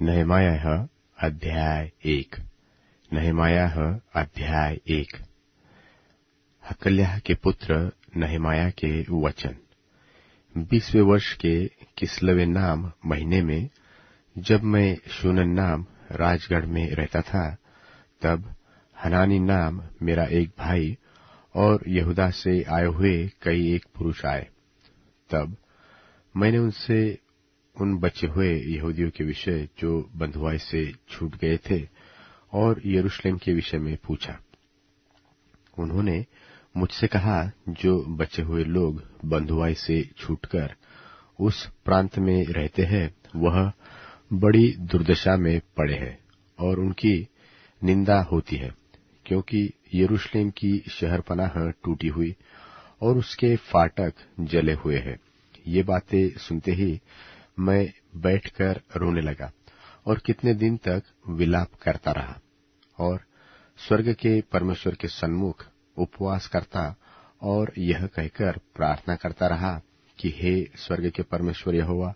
नहमायाह अध्याय 1। नहमायाह अध्याय 1। हकल्याह के पुत्र नहमायाह के वचन। 20वें वर्ष के किस्लेव नाम महीने में, जब मैं शूनन नाम राजगढ़ में रहता था, तब हनानी नाम मेरा एक भाई और यहूदा से आए हुए कई एक पुरुष आए। तब मैंने उनसे उन बचे हुए यहूदियों के विषय जो बंधुआई से छूट गए थे और यरूशलेम के विषय में पूछा। उन्होंने मुझसे कहा, जो बचे हुए लोग बंधुआई से छूटकर उस प्रांत में रहते हैं, वह बड़ी दुर्दशा में पड़े हैं और उनकी निंदा होती है, क्योंकि यरूशलेम की शहरपनाह टूटी हुई और उसके फाटक जले हुए हैं। ये बातें सुनते ही मैं बैठकर रोने लगा और कितने दिन तक विलाप करता रहा और स्वर्ग के परमेश्वर के सन्मुख उपवास करता और यह कहकर प्रार्थना करता रहा कि हे स्वर्ग के परमेश्वर यहोवा,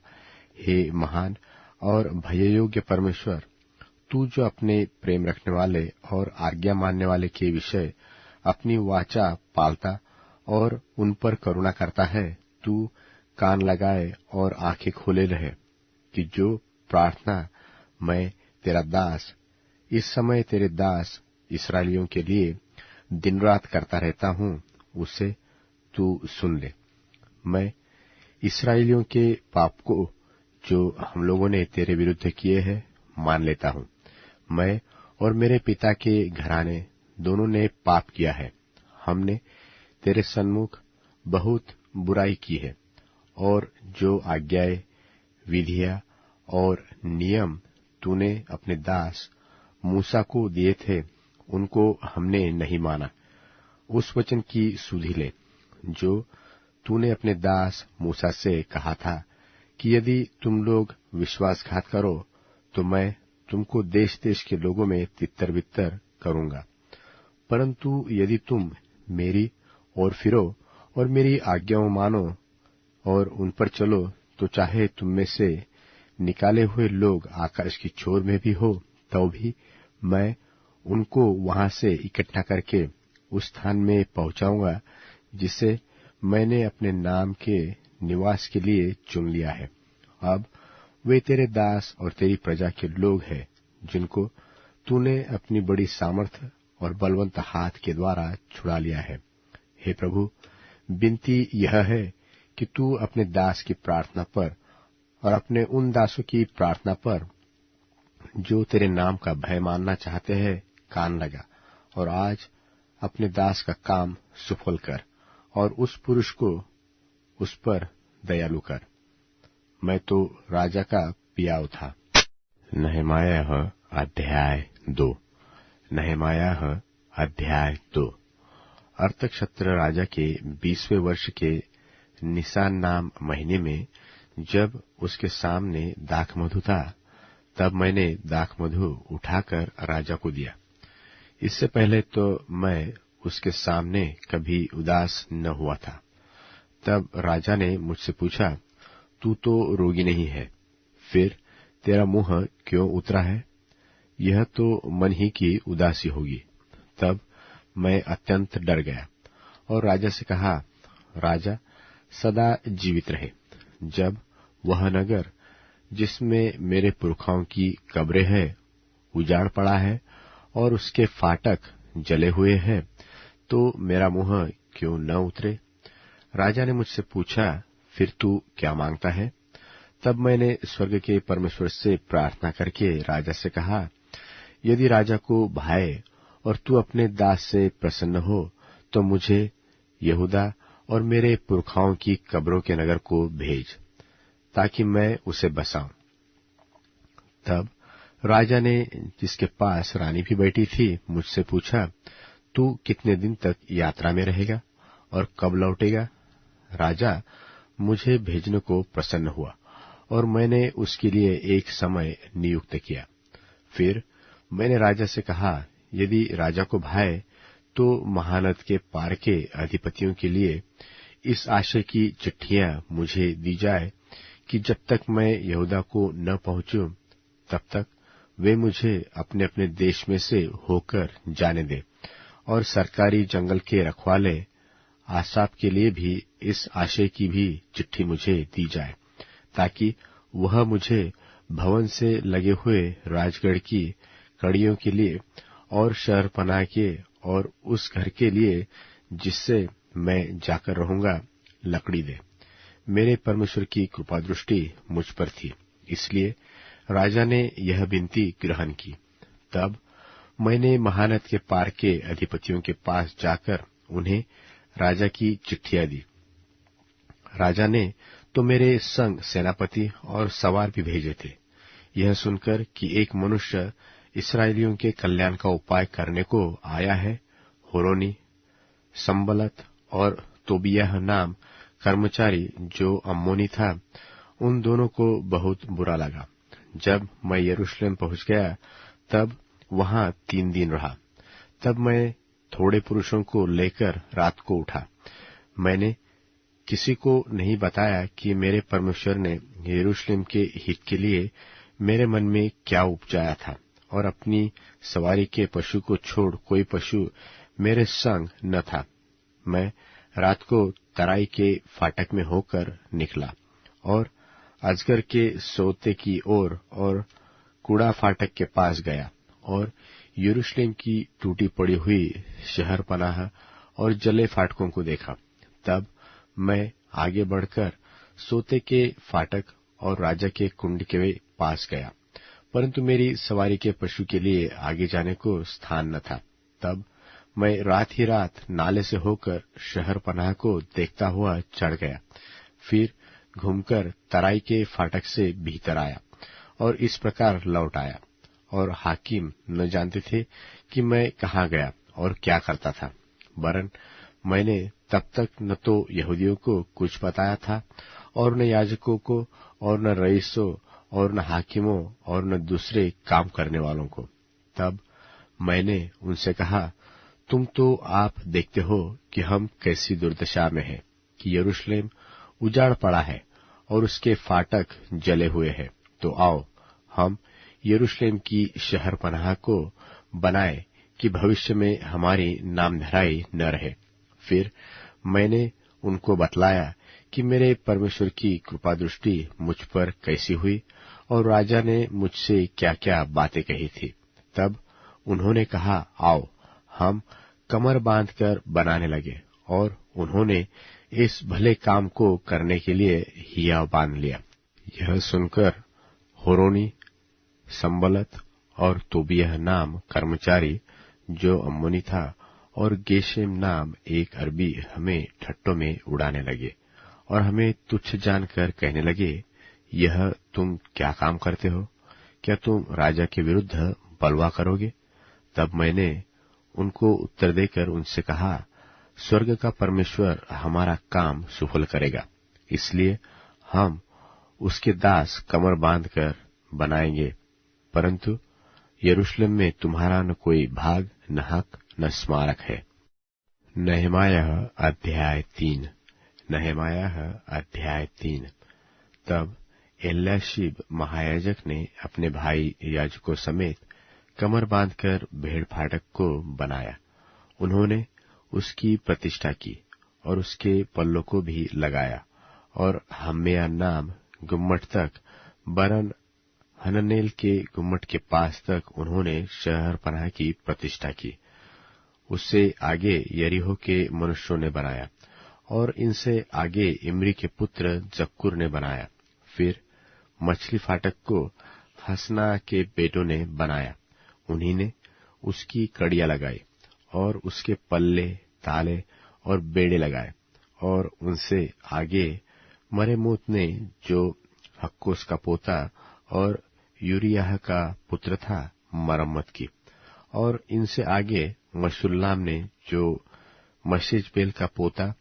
हे महान और भययोग्य परमेश्वर, तू जो अपने प्रेम रखने वाले और आज्ञा मानने वाले के विषय अपनी वाचा पालता और उन पर करुणा करता है, तू कान लगाए और आंखें खोले रहे कि जो प्रार्थना मैं तेरा दास इस समय तेरे दास इस्राएलियों के लिए दिन रात करता रहता हूं, उसे तू सुन ले। मैं इस्राएलियों के पाप को जो हम लोगों ने तेरे विरुद्ध किए हैं मान लेता हूं। मैं और मेरे पिता के घराने दोनों ने पाप किया है। हमने तेरे सन्मुख बहुत बुराई की है और जो आज्ञाएं, विधियां और नियम तूने अपने दास मूसा को दिए थे, उनको हमने नहीं माना। उस वचन की सुधि ले जो तूने अपने दास मूसा से कहा था कि यदि तुम लोग विश्वासघात करो तो मैं तुमको देश देश के लोगों में तितर बितर करूंगा। परंतु यदि तुम मेरी ओर फिरो और मेरी आज्ञाओं मानो और उन पर चलो, तो चाहे तुम में से निकाले हुए लोग आकाश की छोर में भी हो, तो भी मैं उनको वहां से इकट्ठा करके उस स्थान में पहुंचाऊंगा जिसे मैंने अपने नाम के निवास के लिए चुन लिया है। अब वे तेरे दास और तेरी प्रजा के लोग हैं, जिनको तूने अपनी बड़ी सामर्थ और बलवंत हाथ के द्वारा छुड़ा लिया है। हे प्रभु, विनती यह है कि तू अपने दास की प्रार्थना पर और अपने उन दासों की प्रार्थना पर जो तेरे नाम का भय मानना चाहते हैं कान लगा, और आज अपने दास का काम सफल कर और उस पुरुष को उस पर दयालु कर। मैं तो राजा का पियाव था। नहमायाह अध्याय 2। नहमायाह अध्याय 2। अर्थक्षत्र राजा के 20वें वर्ष के निसान नाम महीने में, जब उसके सामने दाखमधु था, तब मैंने दाखमधु उठाकर राजा को दिया। इससे पहले तो मैं उसके सामने कभी उदास न हुआ था। तब राजा ने मुझसे पूछा, तू तो रोगी नहीं है, फिर तेरा मुंह क्यों उतरा है? यह तो मन ही की उदासी होगी। तब मैं अत्यंत डर गया और राजा से कहा, राजा सदा जीवित रहे। जब वह नगर जिसमें मेरे पुरखाओं की कब्रें हैं उजाड़ पड़ा है और उसके फाटक जले हुए हैं, तो मेरा मुंह क्यों न उतरे? राजा ने मुझसे पूछा, फिर तू क्या मांगता है? तब मैंने स्वर्ग के परमेश्वर से प्रार्थना करके राजा से कहा, यदि राजा को भाए और तू अपने दास से प्रसन्न हो, तो मुझे यहूदा और मेरे पुरखाओं की कब्रों के नगर को भेज, ताकि मैं उसे बसाऊं। तब राजा ने, जिसके पास रानी भी बैठी थी, मुझसे पूछा, तू कितने दिन तक यात्रा में रहेगा और कब लौटेगा? राजा मुझे भेजने को प्रसन्न हुआ और मैंने उसके लिए एक समय नियुक्त किया। फिर मैंने राजा से कहा, यदि राजा को भाए तो महानद के पार के अधिपतियों के लिए इस आशय की चिट्ठियां मुझे दी जाए कि जब तक मैं यहूदा को न पहुंचूं, तब तक वे मुझे अपने अपने देश में से होकर जाने दे, और सरकारी जंगल के रखवाले आसाप के लिए भी इस आशय की भी चिट्ठी मुझे दी जाए, ताकि वह मुझे भवन से लगे हुए राजगढ़ की कड़ियों के लिए और शहरपनाह के और उस घर के लिए जिससे मैं जाकर रहूंगा लकड़ी दे। मेरे परमेश्वर की कृपा दृष्टि मुझ पर थी, इसलिए राजा ने यह विनती ग्रहण की। तब मैंने महानद के पार के अधिपतियों के पास जाकर उन्हें राजा की चिट्ठियां दी। राजा ने तो मेरे संग सेनापति और सवार भी भेजे थे, यह सुनकर कि एक मनुष्य इस्राएलियों के कल्याण का उपाय करने को आया है। होरोनी, संबलत और तोबियाह नाम कर्मचारी जो अम्मोनी था, उन दोनों को बहुत बुरा लगा। जब मैं यरूशलेम पहुंच गया तब वहां 3 दिन रहा। तब मैं थोड़े पुरुषों को लेकर रात को उठा। मैंने किसी को नहीं बताया कि मेरे परमेश्वर ने यरूशलेम के हित के लिए मेरे मन में क्या उपजाया था, और अपनी सवारी के पशु को छोड़ कोई पशु मेरे संग न था। मैं रात को तराई के फाटक में होकर निकला और अजगर के सोते की ओर और कूड़ा फाटक के पास गया और यरूशलेम की टूटी पड़ी हुई शहरपनाह और जले फाटकों को देखा। तब मैं आगे बढ़कर सोते के फाटक और राजा के कुंड के पास गया, परंतु मेरी सवारी के पशु के लिए आगे जाने को स्थान न था। तब मैं रात ही रात नाले से होकर शहरपनाह को देखता हुआ चढ़ गया, फिर घूमकर तराई के फाटक से भीतर आया और इस प्रकार लौट आया। और हाकिम न जानते थे कि मैं कहाँ गया और क्या करता था, वरन मैंने तब तक न तो यहूदियों को कुछ बताया था और न याजकों को और न रईसों और न हाकिमों और न दूसरे काम करने वालों को। तब मैंने उनसे कहा, तुम तो आप देखते हो कि हम कैसी दुर्दशा में हैं, कि यरूशलेम उजाड़ पड़ा है और उसके फाटक जले हुए हैं। तो आओ हम यरूशलेम की शहरपनाह को बनाए कि भविष्य में हमारी नामधराई न रहे। फिर मैंने उनको बतलाया कि मेरे परमेश्वर की कृपा दृष्टि मुझ पर कैसी हुई और राजा ने मुझसे क्या क्या बातें कही थी। तब उन्होंने कहा, आओ हम कमर बांधकर बनाने लगे, और उन्होंने इस भले काम को करने के लिए हिया बांध लिया। यह सुनकर होरोनी, संबलत और तोबियाह नाम कर्मचारी जो अम्मोनी था और गेशेम नाम एक अरबी हमें ठट्टों में उड़ाने लगे और हमें तुच्छ जानकर कहने लगे, यह तुम क्या काम करते हो? क्या तुम राजा के विरुद्ध बलवा करोगे? तब मैंने उनको उत्तर देकर उनसे कहा, स्वर्ग का परमेश्वर हमारा काम सफल करेगा, इसलिए हम उसके दास कमर बांधकर बनाएंगे, परंतु यरूशलेम में तुम्हारा न कोई भाग, न हक, न स्मारक है। नहमायाह अध्याय 3। नहमायाह अध्याय 3। तब एल्याशीब महायाजक ने अपने भाई याजकों समेत कमर बांधकर भेड़ फाटक को बनाया। उन्होंने उसकी प्रतिष्ठा की और उसके पल्लों को भी लगाया, और हम्मेया नाम गुम्मट तक, वरन हननेल के गुम्मट के पास तक उन्होंने शहरपनाह की प्रतिष्ठा की। उससे आगे यरीहो के मनुष्यों ने बनाया, और इनसे आगे इमरी के पुत्र जक्कुर ने बनाया। फिर मछली फाटक को हसना के बेटों ने बनाया। उन्हीं ने उसकी कड़ियां लगाई और उसके पल्ले, ताले और बेड़े लगाए, और उनसे आगे मरेमोत ने, जो हक्कोस का पोता और यूरियाह का पुत्र था, मरम्मत की। और इनसे आगे मशुल्लाम ने, जो मशेजबेल का पोता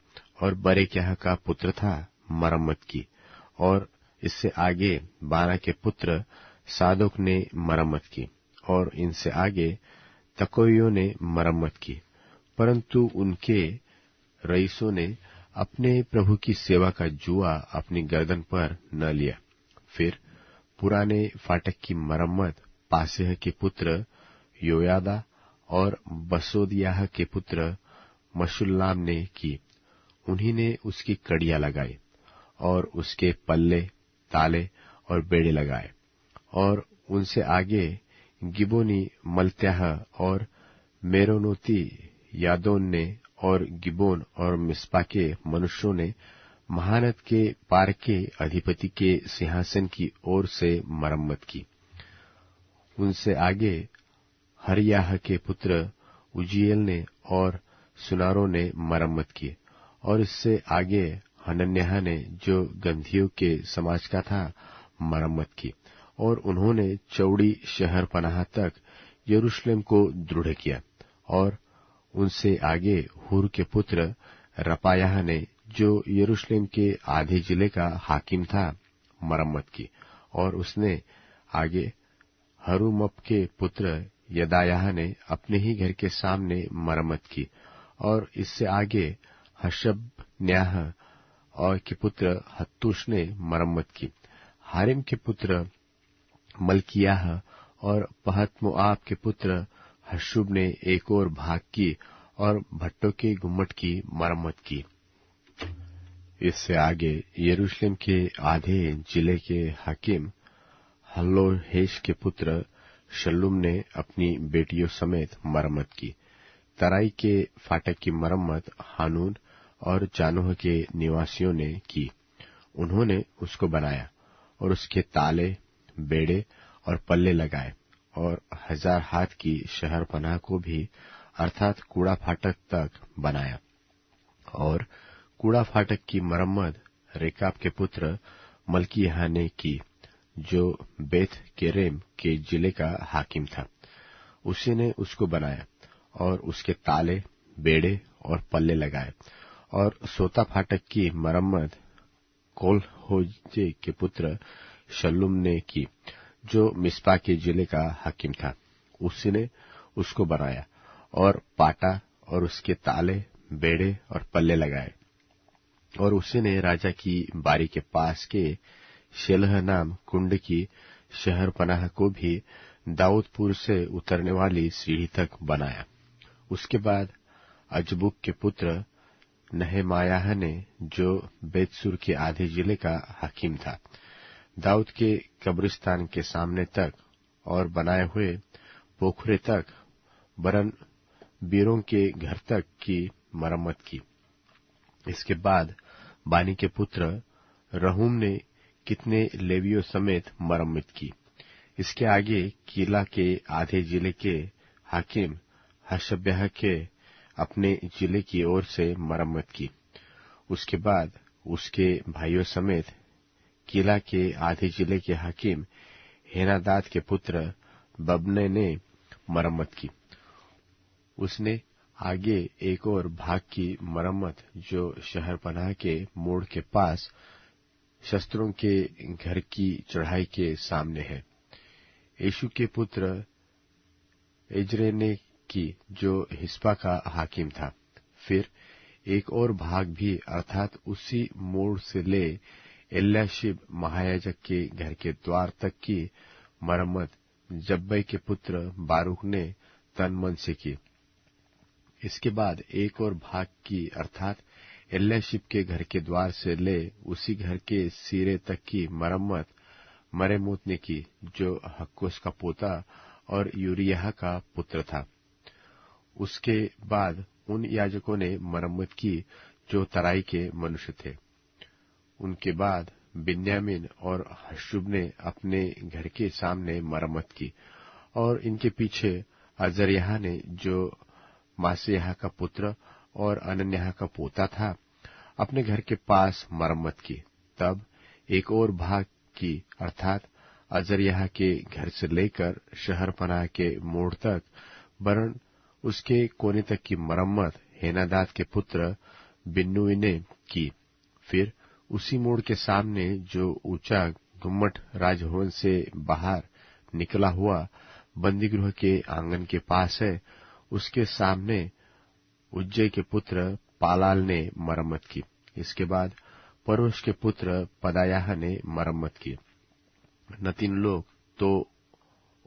और बरेक्याह का पुत्र था, मरम्मत की। और इससे आगे बाना के पुत्र सादोक ने मरम्मत की, और इनसे आगे तकोइयों ने मरम्मत की। परंतु उनके रईसों ने अपने प्रभु की सेवा का जुआ अपनी गर्दन पर न लिया। फिर पुराने फाटक की मरम्मत पासेह के पुत्र योयादा और बसोदियाह के पुत्र मशुल्लाम ने की। उन्हीं ने उसकी कड़ियां लगाई और उसके पल्ले, ताले और बेड़े लगाए। और उनसे आगे गिबोनी मल्त्याह और मेरोनोती यादोन ने और गिबोन और मिस्पा के मनुष्यों ने महानद के पार के अधिपति के सिंहासन की ओर से मरम्मत की। उनसे आगे हरियाह के पुत्र उजिएल ने और सुनारों ने मरम्मत की। और इससे आगे हनन्याह ने, जो गंधियों के समाज का था, मरम्मत की। और उन्होंने चौड़ी शहर पनाह तक यरूशलेम को दृढ़ किया। और उनसे आगे हुर के पुत्र रपायाह ने, जो यरूशलेम के आधे जिले का हाकिम था, मरम्मत की। और उसने आगे हरुमप के पुत्र यदायाह ने अपने ही घर के सामने मरम्मत की। और इससे आगे हशबन्याह और के पुत्र हत्तूश ने मरम्मत की। हारिम के पुत्र मल्कियाह और पहतमोआब के पुत्र हशुब ने एक और भाग की और भट्टों के गुम्मट की मरम्मत की। इससे आगे यरूशलेम के आधे जिले के हाकिम हल्लोहेश के पुत्र शल्लूम ने अपनी बेटियों समेत मरम्मत की। तराई के फाटक की मरम्मत हानून और जानोह के निवासियों ने की। उन्होंने उसको बनाया और उसके ताले, बेड़े और पल्ले लगाए। और 1000 हाथ की शहर पनाह को भी, अर्थात कूड़ा फाटक तक बनाया। और कूड़ा फाटक की मरम्मत रेकाब के पुत्र मल्किय्याह ने की, जो बेथ केरेम के जिले का हाकिम था। उसी ने उसको बनाया और उसके ताले, बेड़े और पल्ले लगाए। और सोता फाटक की मरम्मत कोल्होजे के पुत्र शल्लूम ने की, जो मिस्पा के जिले का हाकिम था। उसी ने उसको बनाया और पाटा और उसके ताले, बेड़े और पल्ले लगाए। और उसी ने राजा की बारी के पास के शेलह नाम कुंड की शहर पनाह को भी दाऊदपुर से उतरने वाली सीढ़ी तक बनाया। उसके बाद अजबुक के पुत्र नहमायाह ने, जो बेतसुर के आधे जिले का हाकिम था, दाऊद के कब्रिस्तान के सामने तक और बनाए हुए पोखरे तक, वरन बीरों के घर तक की मरम्मत की। इसके बाद बानी के पुत्र रहूम ने कितने लेवियों समेत मरम्मत की। इसके आगे कीला के आधे जिले के हाकिम हशब्याह के अपने जिले की ओर से मरम्मत की। उसके बाद उसके भाइयों समेत कीला के आधे जिले के हाकिम हेनादाद के पुत्र बबने ने मरम्मत की। उसने आगे एक और भाग की मरम्मत, जो शहर पनाह के मोड़ के पास शस्त्रों के घर की चढ़ाई के सामने है, यीशु के पुत्र एजरे ने की, जो हिस्पा का हाकिम था। फिर एक और भाग भी, अर्थात उसी मोड़ से ले एल्याशिब महायाजक के घर के द्वार तक की मरम्मत जब्बै के पुत्र बारूक ने तन मन से की। इसके बाद एक और भाग की, अर्थात एल्याशिब के घर के द्वार से ले उसी घर के सिरे तक की मरम्मत मरेमोत ने की, जो हक्कोस का पोता और यूरिय्याह का पुत्र था। उसके बाद उन याजकों ने मरम्मत की जो तराई के मनुष्य थे। उनके बाद बिन्यामीन और हशुब ने अपने घर के सामने मरम्मत की। और इनके पीछे अजर्याह ने, जो मासेयाह का पुत्र और अनन्याह का पोता था, अपने घर के पास मरम्मत की। तब एक और भाग की, अर्थात अजर्याह के घर से लेकर शहर पनाह के मोड़ तक, वरन उसके कोने तक की मरम्मत हेनादाद के पुत्र बिन्नुई ने की। फिर उसी मोड़ के सामने, जो ऊंचा गुम्मट राजभवन से बाहर निकला हुआ बंदीगृह के आंगन के पास है, उसके सामने उज्जै के पुत्र पालाल ने मरम्मत की। इसके बाद परोश के पुत्र पदायाह ने मरम्मत की। नतीन लोग तो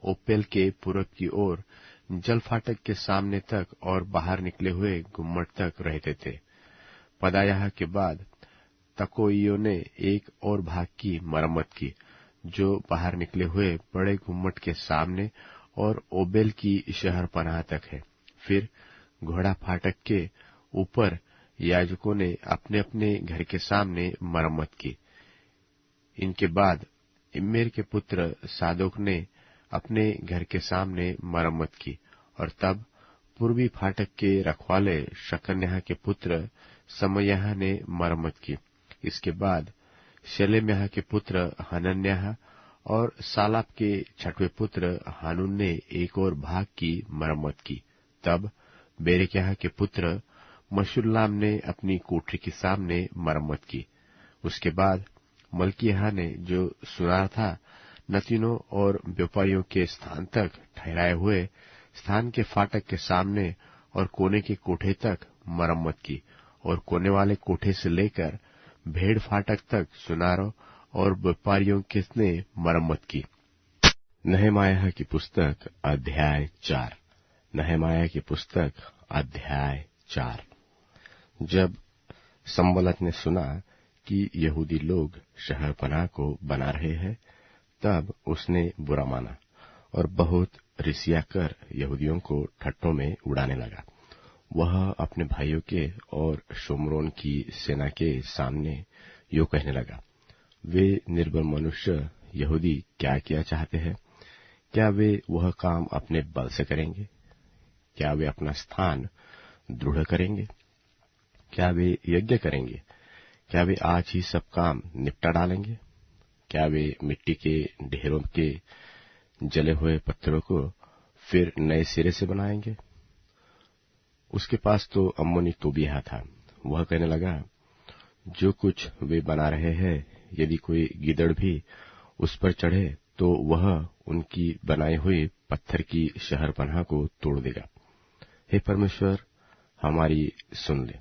ओपेल के पूरब की ओर जल फाटक के सामने तक और बाहर निकले हुए गुम्मट तक रहते थे। पदायाह के बाद तकोइयों ने एक और भाग की मरम्मत की, जो बाहर निकले हुए बड़े गुम्मट के सामने और ओबेल की शहर पनाह तक है। फिर घोड़ा फाटक के ऊपर याजकों ने अपने अपने घर के सामने मरम्मत की। इनके बाद इम्मेर के पुत्र सादोक ने अपने घर के सामने मरम्मत की, और तब पूर्वी फाटक के रखवाले शकन्याह के पुत्र समयाह ने मरम्मत की। इसके बाद शलेम्याह के पुत्र हनन्याह और सालाप के छठवें पुत्र हानून ने एक और भाग की मरम्मत की। तब बेरेक्याह के पुत्र मशुल्लाम ने अपनी कोठरी के सामने मरम्मत की। उसके बाद मल्कियाह ने, जो सुनार था, नतीनों और व्यापारियों के स्थान तक ठहराए हुए स्थान के फाटक के सामने और कोने के कोठे तक मरम्मत की, और कोने वाले कोठे से लेकर भेड़ फाटक तक सुनारों और व्यापारियों ने मरम्मत की। नहमायाह की पुस्तक अध्याय 4। नहमायाह की पुस्तक अध्याय 4। जब संबलत ने सुना कि यहूदी लोग शहर पनाह को बना रहे हैं, तब उसने बुरा माना और बहुत रिसिया कर यहूदियों को ठट्ठों में उड़ाने लगा। वह अपने भाइयों के और शोमरोन की सेना के सामने यो कहने लगा, वे निर्बल मनुष्य यहूदी क्या किया चाहते हैं? क्या वे वह काम अपने बल से करेंगे? क्या वे अपना स्थान दृढ़ करेंगे? क्या वे यज्ञ करेंगे? क्या वे आज ही सब काम निपटा डालेंगे? क्या वे मिट्टी के ढेरों के जले हुए पत्थरों को फिर नए सिरे से बनाएंगे? उसके पास तो अम्मोनी तोबियाह था। वह कहने लगा, जो कुछ वे बना रहे हैं, यदि कोई गिदड़ भी उस पर चढ़े तो वह उनकी बनाई हुई पत्थर की शहर पनाह को तोड़ देगा। हे परमेश्वर, हमारी सुन ले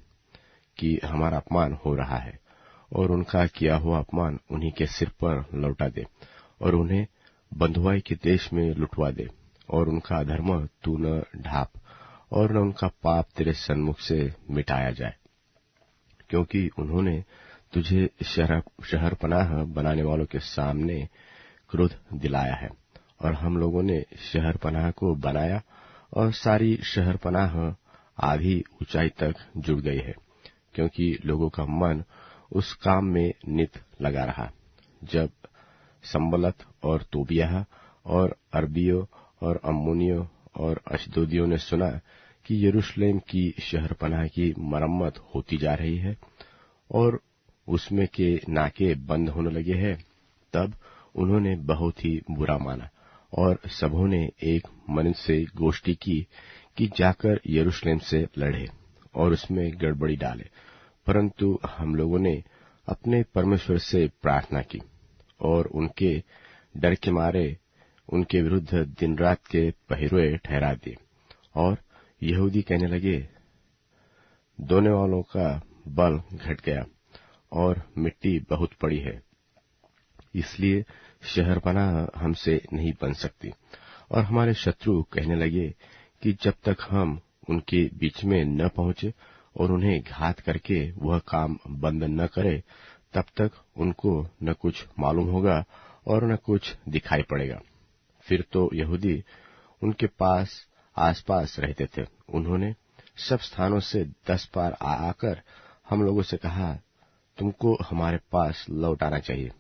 कि हमारा अपमान हो रहा है, और उनका किया हुआ अपमान उन्हीं के सिर पर लौटा दे, और उन्हें बंधुआई के देश में लुटवा दे, और उनका अधर्म तू न ढाप, और न उनका पाप तेरे सन्मुख से मिटाया जाए, क्योंकि उन्होंने तुझे शहर पनाह बनाने वालों के सामने क्रोध दिलाया है। और हम लोगों ने शहर पनाह को बनाया, और सारी शहर पनाह आधी ऊंचाई तक जुड़ गई है, क्योंकि लोगों का मन उस काम में नित लगा रहा। जब संबलत और तोबियाह और अरबियों और अम्मोनियों और अशदोदियों ने सुना कि यरूशलेम की शहर पनाह की मरम्मत होती जा रही है और उसमें के नाके बंद होने लगे हैं, तब उन्होंने बहुत ही बुरा माना, और सबों ने एक मन से गोष्ठी की कि जाकर यरूशलेम से लड़े और उसमें गड़बड़ी डाले। परंतु हम लोगों ने अपने परमेश्वर से प्रार्थना की और उनके डर के मारे उनके विरुद्ध दिन रात के पहरुए ठहरा दिए। और यहूदी कहने लगे, दोने वालों का बल घट गया और मिट्टी बहुत पड़ी है, इसलिए शहर पनाह हमसे नहीं बन सकती। और हमारे शत्रु कहने लगे कि जब तक हम उनके बीच में न पहुंचे और उन्हें घात करके वह काम बंद न करे, तब तक उनको न कुछ मालूम होगा और न कुछ दिखाई पड़ेगा। फिर तो यहूदी उनके पास आसपास रहते थे। उन्होंने सब स्थानों से 10 बार आकर हम लोगों से कहा, तुमको हमारे पास लौट आना चाहिए।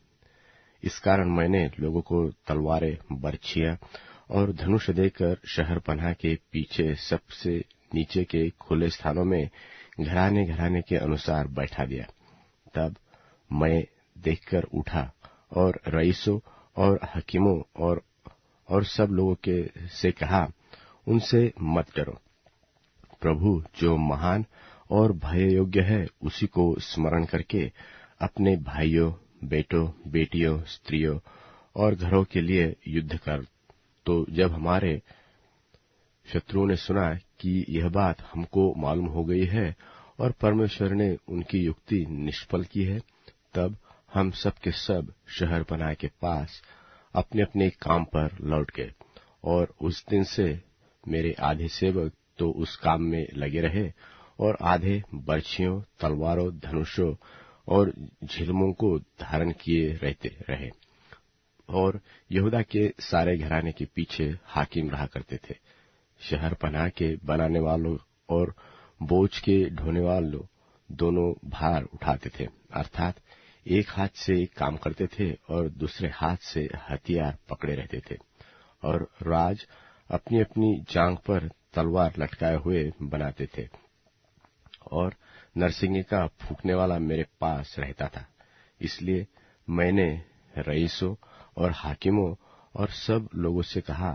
इस कारण मैंने लोगों को तलवारें, बर्छियां और धनुष देकर शहर पनाह के पीछे सबसे नीचे के खुले स्थानों में घराने घराने के अनुसार बैठा दिया। तब मैं देखकर उठा और रईसों और हकीमों और सब लोगों के से कहा, उनसे मत डरो। प्रभु जो महान और भय योग्य है, उसी को स्मरण करके अपने भाइयों, बेटों, बेटियों, स्त्रियों और घरों के लिए युद्ध कर। तो जब हमारे शत्रुओं ने सुना कि यह बात हमको मालूम हो गई है और परमेश्वर ने उनकी युक्ति निष्फल की है, तब हम सब के सब शहर पनाह के पास अपने अपने काम पर लौट गए। और उस दिन से मेरे आधे सेवक तो उस काम में लगे रहे और आधे बर्छियों, तलवारों, धनुषों और झिलमों को धारण किए रहते रहे। और यहूदा के सारे घराने के पीछे हाकिम रहा करते थे। शहर पनाह के बनाने वालों और बोझ के ढोने वालों दोनों भार उठाते थे, अर्थात एक हाथ से काम करते थे और दूसरे हाथ से हथियार पकड़े रहते थे। और राज अपनी अपनी जांग पर तलवार लटकाए हुए बनाते थे। और नरसिंगे का फूंकने वाला मेरे पास रहता था। इसलिए मैंने रईसों और हाकिमों और सब लोगों से कहा,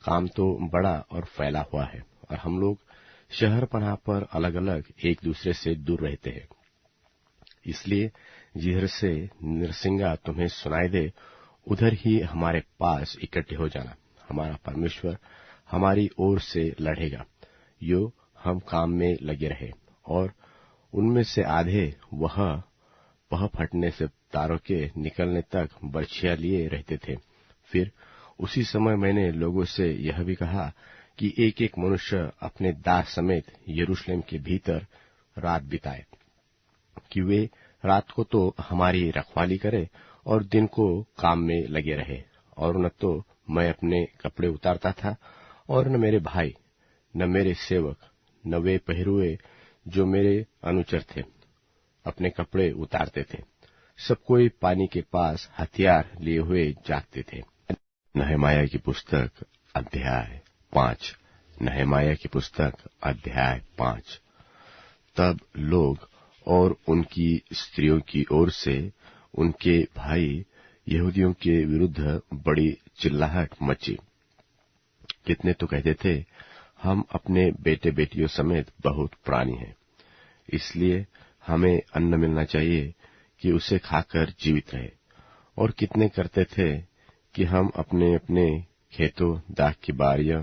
काम तो बड़ा और फैला हुआ है और हम लोग शहर पनाह पर अलग अलग एक दूसरे से दूर रहते हैं। इसलिए जिधर से नरसिंगा तुम्हें सुनाई दे उधर ही हमारे पास इकट्ठे हो जाना। हमारा परमेश्वर हमारी ओर से लड़ेगा। यो हम काम में लगे रहे। और उनमें से आधे वह फटने से तारों के निकलने तक बर्छियां लिए रहते थे। फिर उसी समय मैंने लोगों से यह भी कहा कि एक एक मनुष्य अपने दास समेत यरूशलेम के भीतर रात बिताए, कि वे रात को तो हमारी रखवाली करे और दिन को काम में लगे रहे। और न तो मैं अपने कपड़े उतारता था और न मेरे भाई, न मेरे सेवक, न वे पहरुए जो मेरे अनुचर थे अपने कपड़े उतारते थे। सब कोई पानी के पास हथियार लिए हुए जागते थे। नहमाया की पुस्तक अध्याय 5। नहमाया की पुस्तक अध्याय 5। तब लोग और उनकी स्त्रियों की ओर से उनके भाई यहूदियों के विरुद्ध बड़ी चिल्लाहट मची। कितने तो कहते थे, हम अपने बेटे बेटियों समेत बहुत प्राणी हैं, इसलिए हमें अन्न मिलना चाहिए कि उसे खाकर जीवित रहे। और कितने करते थे कि हम अपने अपने खेतों, दाख की बारियां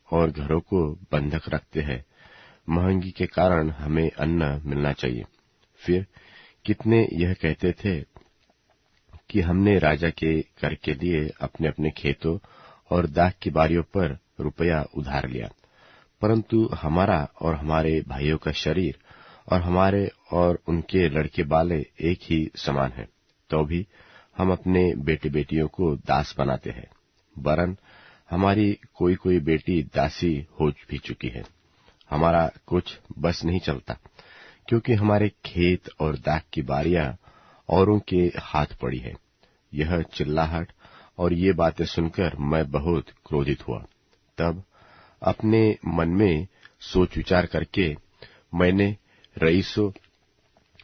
और घरों को बंधक रखते हैं, महंगी के कारण हमें अन्न मिलना चाहिए। फिर कितने यह कहते थे कि हमने राजा के कर के लिए अपने अपने खेतों और दाख की बारियों पर रुपया उधार लिया, परंतु हमारा और हमारे भाइयों का शरीर और हमारे और उनके लड़के बाले एक ही समान है, तो भी हम अपने बेटे बेटियों को दास बनाते हैं। वरन हमारी कोई कोई बेटी दासी हो भी चुकी है। हमारा कुछ बस नहीं चलता, क्योंकि हमारे खेत और दाख की बारियां औरों के हाथ पड़ी है। यह चिल्लाहट और ये बातें सुनकर मैं बहुत क्रोधित हुआ। तब अपने मन में सोच विचार करके मैंने रईसों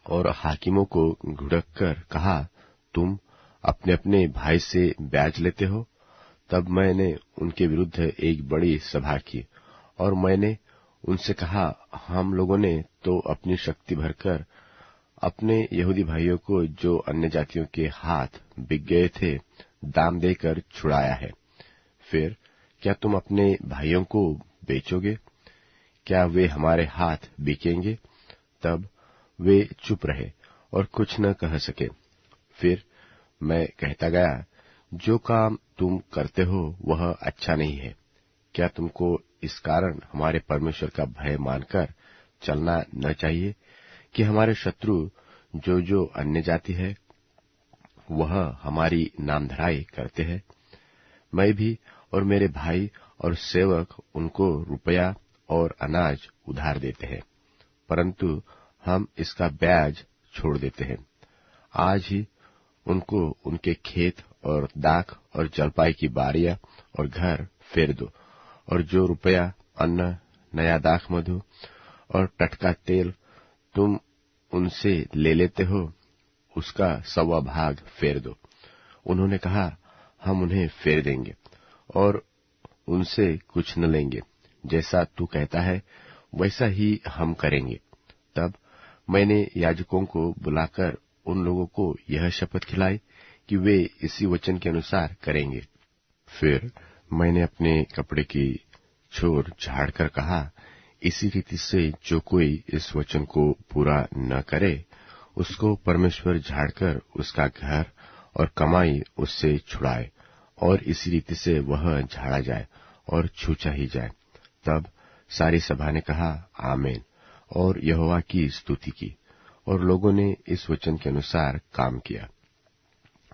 और हाकिमों को घुड़क कर कहा, तुम अपने अपने भाई से ब्याज लेते हो। तब मैंने उनके विरुद्ध एक बड़ी सभा की और मैंने उनसे कहा, हम लोगों ने तो अपनी शक्ति भरकर अपने यहूदी भाइयों को जो अन्य जातियों के हाथ बिक गए थे दाम देकर छुड़ाया है। फिर क्या तुम अपने भाइयों को बेचोगे? क्या वे हमारे हाथ बिकेंगे? तब वे चुप रहे और कुछ न कह सके। फिर मैं कहता गया, जो काम तुम करते हो वह अच्छा नहीं है। क्या तुमको इस कारण हमारे परमेश्वर का भय मानकर चलना न चाहिए कि हमारे शत्रु जो जो अन्य जाति है वह हमारी नामधराई करते हैं? मैं भी और मेरे भाई और सेवक उनको रुपया और अनाज उधार देते हैं, परंतु हम इसका ब्याज छोड़ देते हैं। आज ही उनको उनके खेत और दाख और जलपाई की बारियां और घर फेर दो, और जो रुपया, अन्न, नया दाख मधु और टटका तेल तुम उनसे ले लेते हो उसका 1.25 भाग फेर दो। उन्होंने कहा, हम उन्हें फेर देंगे और उनसे कुछ न लेंगे। जैसा तू कहता है वैसा ही हम करेंगे। तब मैंने याजकों को बुलाकर उन लोगों को यह शपथ खिलाई कि वे इसी वचन के अनुसार करेंगे। फिर मैंने अपने कपड़े की छोर झाड़कर कहा, इसी रीति से जो कोई इस वचन को पूरा न करे उसको परमेश्वर झाड़कर उसका घर और कमाई उससे छुड़ाए और इसी रीति से वह झाड़ा जाए और छूचा ही जाए। तब सारी सभा ने कहा आमीन और यहोवा की स्तुति की, और लोगों ने इस वचन के अनुसार काम किया।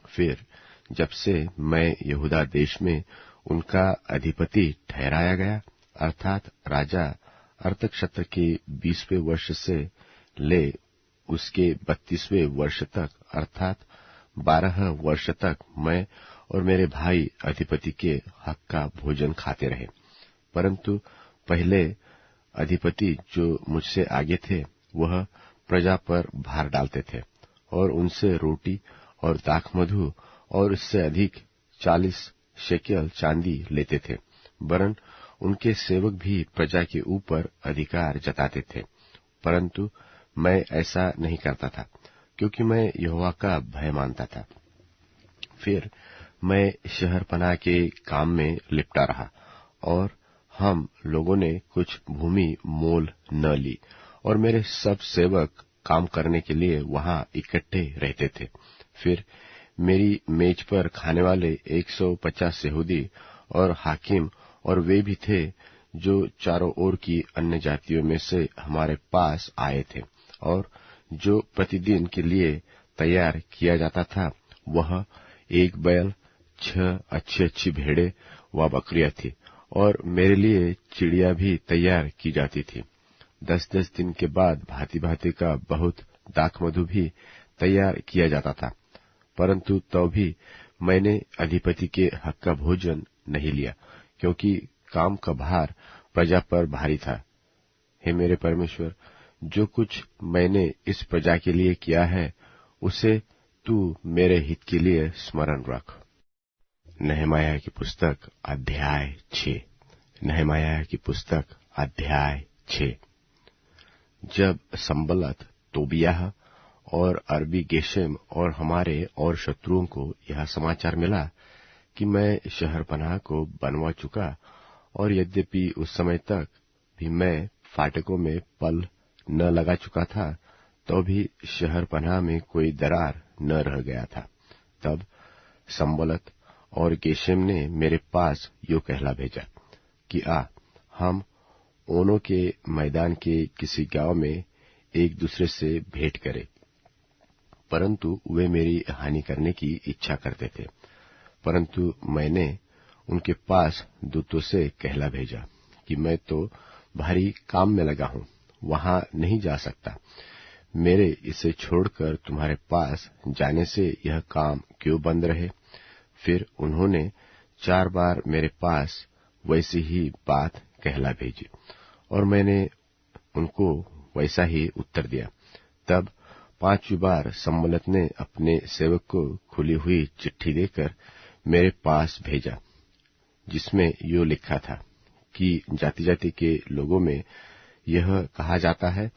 फिर जब से मैं यहूदा देश में उनका अधिपति ठहराया गया, अर्थात राजा अर्तक्षत्र के 20वें वर्ष से ले उसके 32वें वर्ष तक, अर्थात 12 वर्ष तक मैं और मेरे भाई अधिपति के हक का भोजन खाते रहे। परंतु पहले अधिपति जो मुझसे आगे थे, वह प्रजा पर भार डालते थे और उनसे रोटी और दाखमधु और इससे अधिक 40 शेकेल चांदी लेते थे। वरन उनके सेवक भी प्रजा के ऊपर अधिकार जताते थे। परंतु मैं ऐसा नहीं करता था, क्योंकि मैं यहोवा का भय मानता था। फिर मैं शहरपनाह के काम में लिपटा रहा, और हम लोगों ने कुछ भूमि मोल न ली, और मेरे सब सेवक काम करने के लिए वहां इकट्ठे रहते थे। फिर मेरी मेज पर खाने वाले 150 यहूदी और हाकिम, और वे भी थे जो चारों ओर की अन्य जातियों में से हमारे पास आए थे, और जो प्रतिदिन के लिए तैयार किया जाता था वह एक बैल, 6 अच्छी भेड़ें व बकरियां थी, और मेरे लिए चिड़िया भी तैयार की जाती थी। 10-10 दिन के बाद भांति भांति का बहुत दाखमधु भी तैयार किया जाता था। परंतु तो भी मैंने अधिपति के हक का भोजन नहीं लिया, क्योंकि काम का भार प्रजा पर भारी था। हे मेरे परमेश्वर, जो कुछ मैंने इस प्रजा के लिए किया है, उसे तू मेरे हित के लिए स्मरण रख। नहमाया की पुस्तक अध्याय 6। नहमाया की पुस्तक अध्याय 6। जब संबलत, तोबियाह और अरबी गेशेम और हमारे और शत्रुओं को यह समाचार मिला कि मैं शहरपनाह को बनवा चुका, और यद्यपि उस समय तक भी मैं फाटकों में पल न लगा चुका था, तो भी शहरपनाह में कोई दरार न रह गया था, तब संबलत और गेशेम ने मेरे पास यो कहला भेजा कि हम ओनो के मैदान के किसी गांव में एक दूसरे से भेंट करें। परंतु वे मेरी हानि करने की इच्छा करते थे। परंतु मैंने उनके पास दूतों से कहला भेजा कि मैं तो भारी काम में लगा हूं, वहां नहीं जा सकता। मेरे इसे छोड़कर तुम्हारे पास जाने से यह काम क्यों बंद रहे? फिर उन्होंने 4 बार मेरे पास वैसी ही बात कहला भेजी, और मैंने उनको वैसा ही उत्तर दिया। तब 5वीं बार संबलत ने अपने सेवक को खुली हुई चिट्ठी देकर मेरे पास भेजा, जिसमें यो लिखा था कि जाति जाति के लोगों में यह कहा जाता है,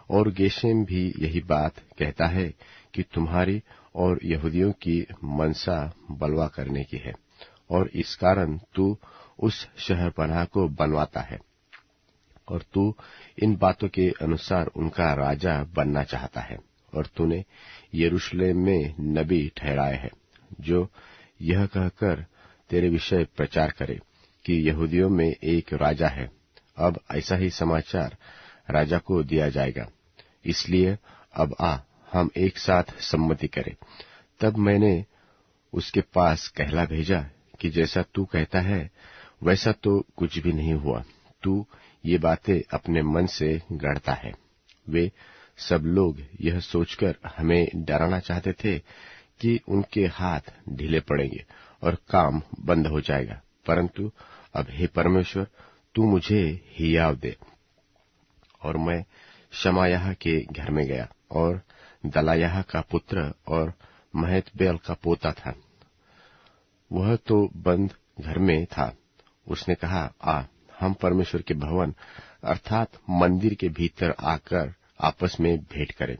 और गेशेम भी यही बात कहता है कि तुम्हारी और यहूदियों की मनसा बलवा करने की है, और इस कारण तू उस शहरपनाह को बनवाता है, और तू इन बातों के अनुसार उनका राजा बनना चाहता है। और तूने यरूशलेम में नबी ठहराए है, जो यह कहकर तेरे विषय प्रचार करे कि यहूदियों में एक राजा है। अब ऐसा ही समाचार राजा को दिया जाएगा। इसलिए अब हम एक साथ सम्मति करें। तब मैंने उसके पास कहला भेजा कि जैसा तू कहता है वैसा तो कुछ भी नहीं हुआ। तू ये बातें अपने मन से गढ़ता है। वे सब लोग यह सोचकर हमें डराना चाहते थे कि उनके हाथ ढीले पड़ेंगे और काम बंद हो जाएगा। परंतु अब हे परमेश्वर, तू मुझे हियाव दे। और मैं शमायाह के घर में गया, और दलायाह का पुत्र और महतबेल का पोता था। वह तो बंद घर में था। उसने कहा, हम परमेश्वर के भवन अर्थात मंदिर के भीतर आकर आपस में भेंट करें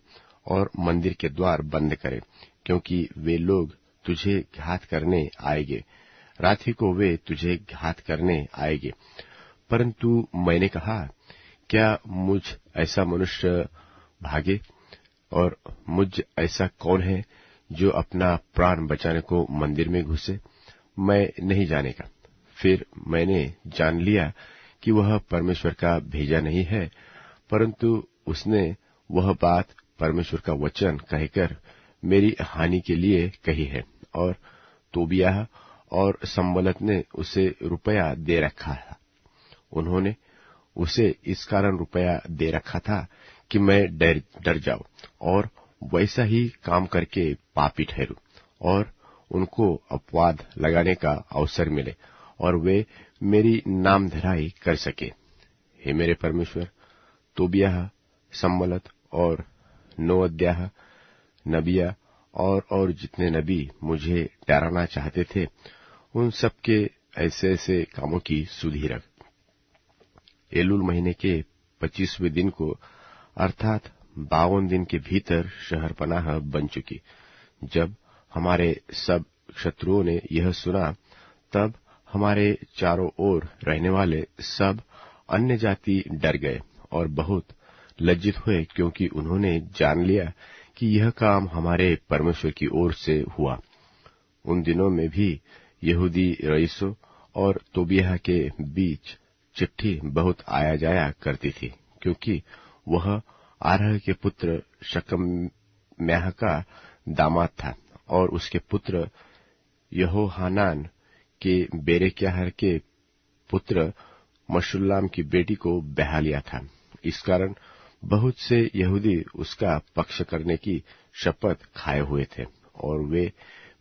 और मंदिर के द्वार बंद करें, क्योंकि वे लोग तुझे घात करने आएंगे। रात ही को वे तुझे घात करने आएंगे। परंतु मैंने कहा, क्या मुझ ऐसा मनुष्य भागे? और मुझ ऐसा कौन है जो अपना प्राण बचाने को मंदिर में घुसे? मैं नहीं जानेगा। फिर मैंने जान लिया कि वह परमेश्वर का भेजा नहीं है, परंतु उसने वह बात परमेश्वर का वचन कहकर मेरी हानि के लिए कही है। और तोबियाह और संबलत ने उसे रुपया दे रखा था। उन्होंने उसे इस कारण रुपया दे रखा था कि मैं डर जाऊं और वैसा ही काम करके पापी ठहरूं और उनको अपवाद लगाने का अवसर मिले और वे मेरी नामधराई कर सके। हे मेरे परमेश्वर, तोबियाह, संबलत और नोअद्याह, नबिया और जितने नबी मुझे डराना चाहते थे, उन सबके ऐसे ऐसे कामों की सुधि रख। एलूल महीने के 25वें दिन को अर्थात 52 दिन के भीतर शहरपनाह बन चुकी। जब हमारे सब शत्रुओं ने यह सुना, तब हमारे चारों ओर रहने वाले सब अन्य जाति डर गए और बहुत लज्जित हुए, क्योंकि उन्होंने जान लिया कि यह काम हमारे परमेश्वर की ओर से हुआ। उन दिनों में भी यहूदी रईसों और तोबियाह के बीच चिट्ठी बहुत आया जाया करती थी, क्योंकि वह आरह के पुत्र शकम्याह का दामाद था और उसके पुत्र यहोहानान के बेरेक्याह के पुत्र मशुल्लाम की बेटी को ब्याह लिया था। इस कारण बहुत से यहूदी उसका पक्ष करने की शपथ खाए हुए थे और वे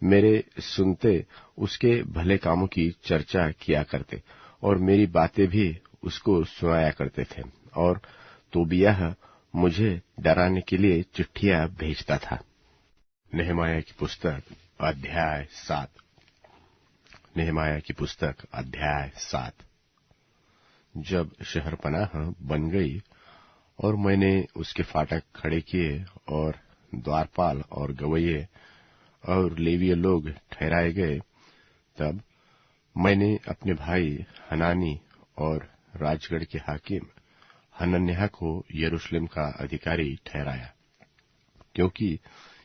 मेरे सुनते उसके भले कामों की चर्चा किया करते और मेरी बातें भी उसको सुनाया करते थे। और तोबियाह मुझे डराने के लिए चिट्ठियां भेजता था। नेहमाया की पुस्तक अध्याय 7। नेहमाया की पुस्तक अध्याय 7। जब शहरपनाह बन गई और मैंने उसके फाटक खड़े किए और द्वारपाल और गवैये और लेवीय लोग ठहराए गए, तब मैंने अपने भाई हनानी और राजगढ़ के हाकिम हनन्याह को यरूशलेम का अधिकारी ठहराया, क्योंकि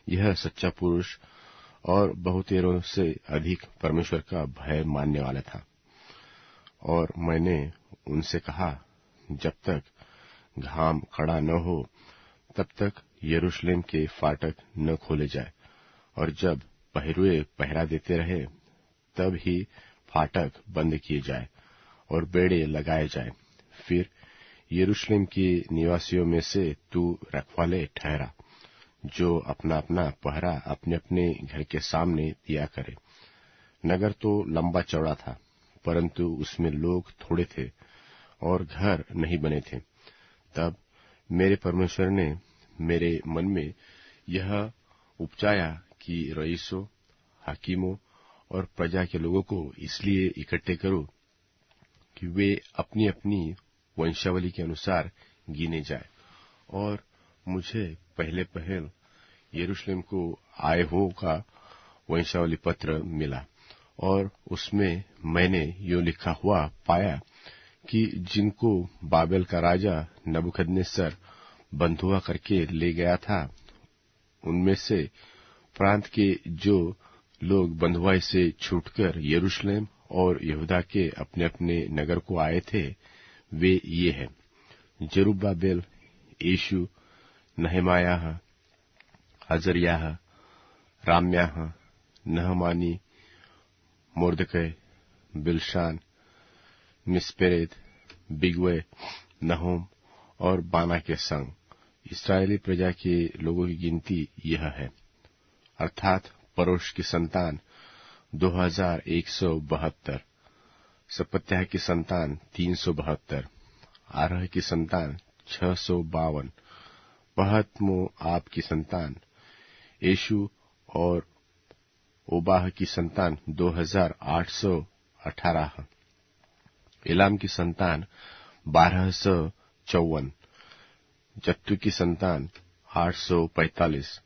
यह सच्चा पुरुष और बहुतेरों से अधिक परमेश्वर का भय मानने वाला था। और मैंने उनसे कहा, जब तक घाम खड़ा न हो तब तक यरूशलेम के फाटक न खोले जाए, और जब पहरुए पहरा देते रहे तब ही फाटक बंद किए जाए और बेड़े लगाए जाए। फिर यरूशलेम के निवासियों में से तू रखवाले ठहरा, जो अपना अपना पहरा अपने अपने घर के सामने दिया करे। नगर तो लंबा चौड़ा था, परंतु उसमें लोग थोड़े थे और घर नहीं बने थे। तब मेरे परमेश्वर ने मेरे मन में यह उपजाया कि रईसों, हाकिमों और प्रजा के लोगों को इसलिए इकट्ठे करो कि वे अपनी अपनी वंशावली के अनुसार गिने जाए। और मुझे पहले पहल यरूशलेम को आए हो का वंशावली पत्र मिला, और उसमें मैंने यो लिखा हुआ पाया कि जिनको बाबेल का राजा नबूकदनेस्सर बंधुआ करके ले गया था, उनमें से प्रांत के जो लोग बंधुआई से छूटकर यरूशलेम और यहूदा के अपने अपने नगर को आए थे, वे ये हैं: जरुब्बाबेल, यीशु, नहमायाह, अजर्याह, राम्याह, नहमानी, मोर्दकै, बिलशान, मिस्पेरेद, बिगवै, नहोम और बाना के संग इस्राएली प्रजा के लोगों की गिनती यह है, अर्थात परोश की संतान 2172, सपत्याह की संतान 372, आरह की संतान 652, पहतमोआब की संतान यीशु और ओबाह की संतान 2818, एलाम की संतान 1254, जत्तू की संतान 845,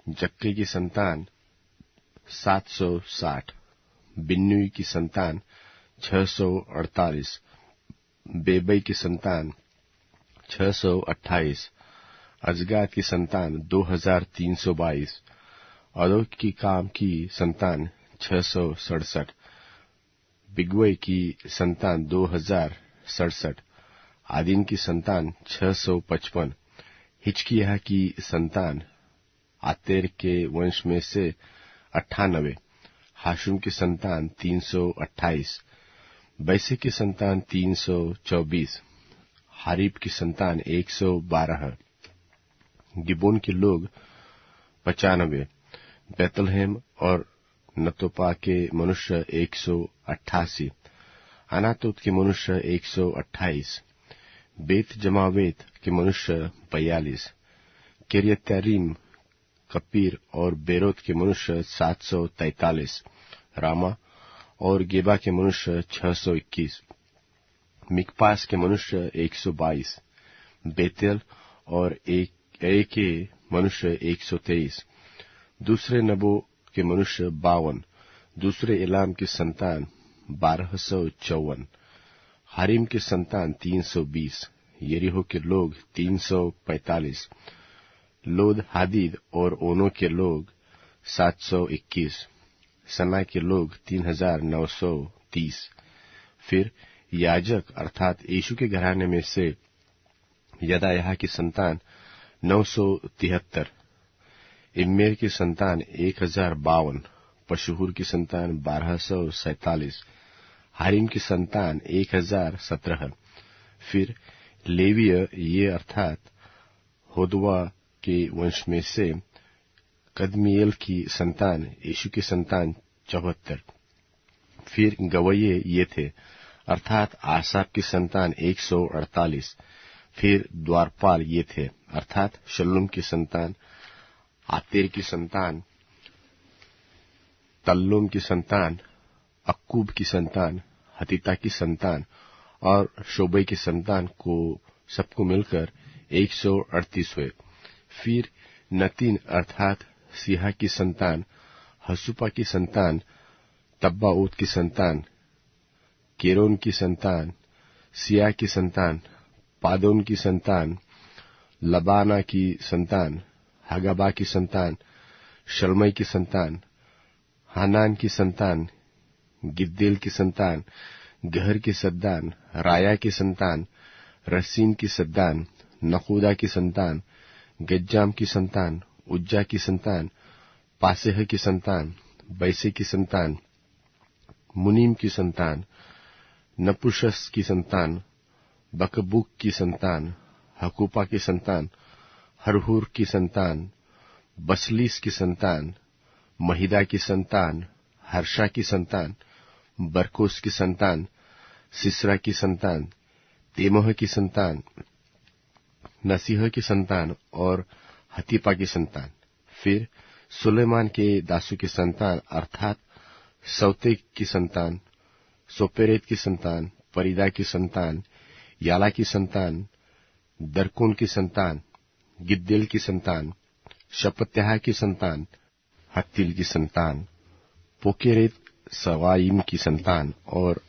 जक्के की संतान 760, बिन्नुई की संतान 648, बेबई की संतान 628, अजगाद की संतान 2322, अदोक की काम की संतान 667, बिगवई की संतान 2067, आदीन की संतान 655, हिचकिय्याह की संतान आतेर के वंश में से 98, हाशुम की संतान 328, बैसे की संतान 324, हारीब की संतान 112, गिबोन के लोग 95, बैतलहम और नतोपा के मनुष्य 188, अनातोत के मनुष्य 128, बेत जमावेत के मनुष्य 42, किर्यत्यारीम, कपीर और बेरोत के मनुष्य 743, रामा और गेबा के मनुष्य 621, मिकपास के मनुष्य 122, बेतेल और एक के मनुष्य 123, दूसरे नबो के मनुष्य 52, दूसरे इलाम की संतान 1254, हारिम की संतान 320, यरीहो के लोग 345, लोद हादीद और ओनो के लोग 721, सना के लोग 3930। फिर याजक अर्थात यीशु के घराने में से यदायाह की संतान 973, इम्मेर की संतान 1052, पशहूर की संतान 1247, हारिम की संतान 1017। फिर लेवीय ये अर्थात होदवा के वंश में से कदमिएल की संतान यीशु की संतान 74। फिर गवये ये थे अर्थात आसाप की संतान 148। फिर द्वारपाल ये थे अर्थात शल्लुम की संतान, आतेर की संतान, तल्लुम की संतान, अक्कूब की संतान, हतीता की संतान और शोबै की संतान को सबको मिलकर 138 हुए। फिर नतीन अर्थात सिहा की संतान, हसुपा की संतान, तब्बाओत की संतान, केरोन की संतान, सिया की संतान, पादोन की संतान, लबाना की संतान, हगाबा की संतान, शलमई की संतान, हानान की संतान, गिद्देल की संतान, गहर की संतान, राया की संतान, रसीन की संतान, नकूदा की संतान, गज्जाम की संतान, उज्जा की संतान, पासेह की संतान, बैसे की संतान, मुनीम की संतान, नपुशस की संतान, बकबूक की संतान, हकूपा की संतान, हरहूर की संतान, बसलीस की संतान, महिदा की संतान, हर्षा की संतान, बरकोस की संतान, सिसरा की संतान, तेमह की संतान, नसीह की संतान और हतीपा की संतान। फिर सुलेमान के दासों की संतान अर्थात सौते की संतान, सोपेरेत की संतान, परिदा की संतान, याला की संतान, दरकुन की संतान, गिद्देल की संतान, शपत्याह की संतान, हत्तिल की संतान, पोकेरेत सवाईम की संतान और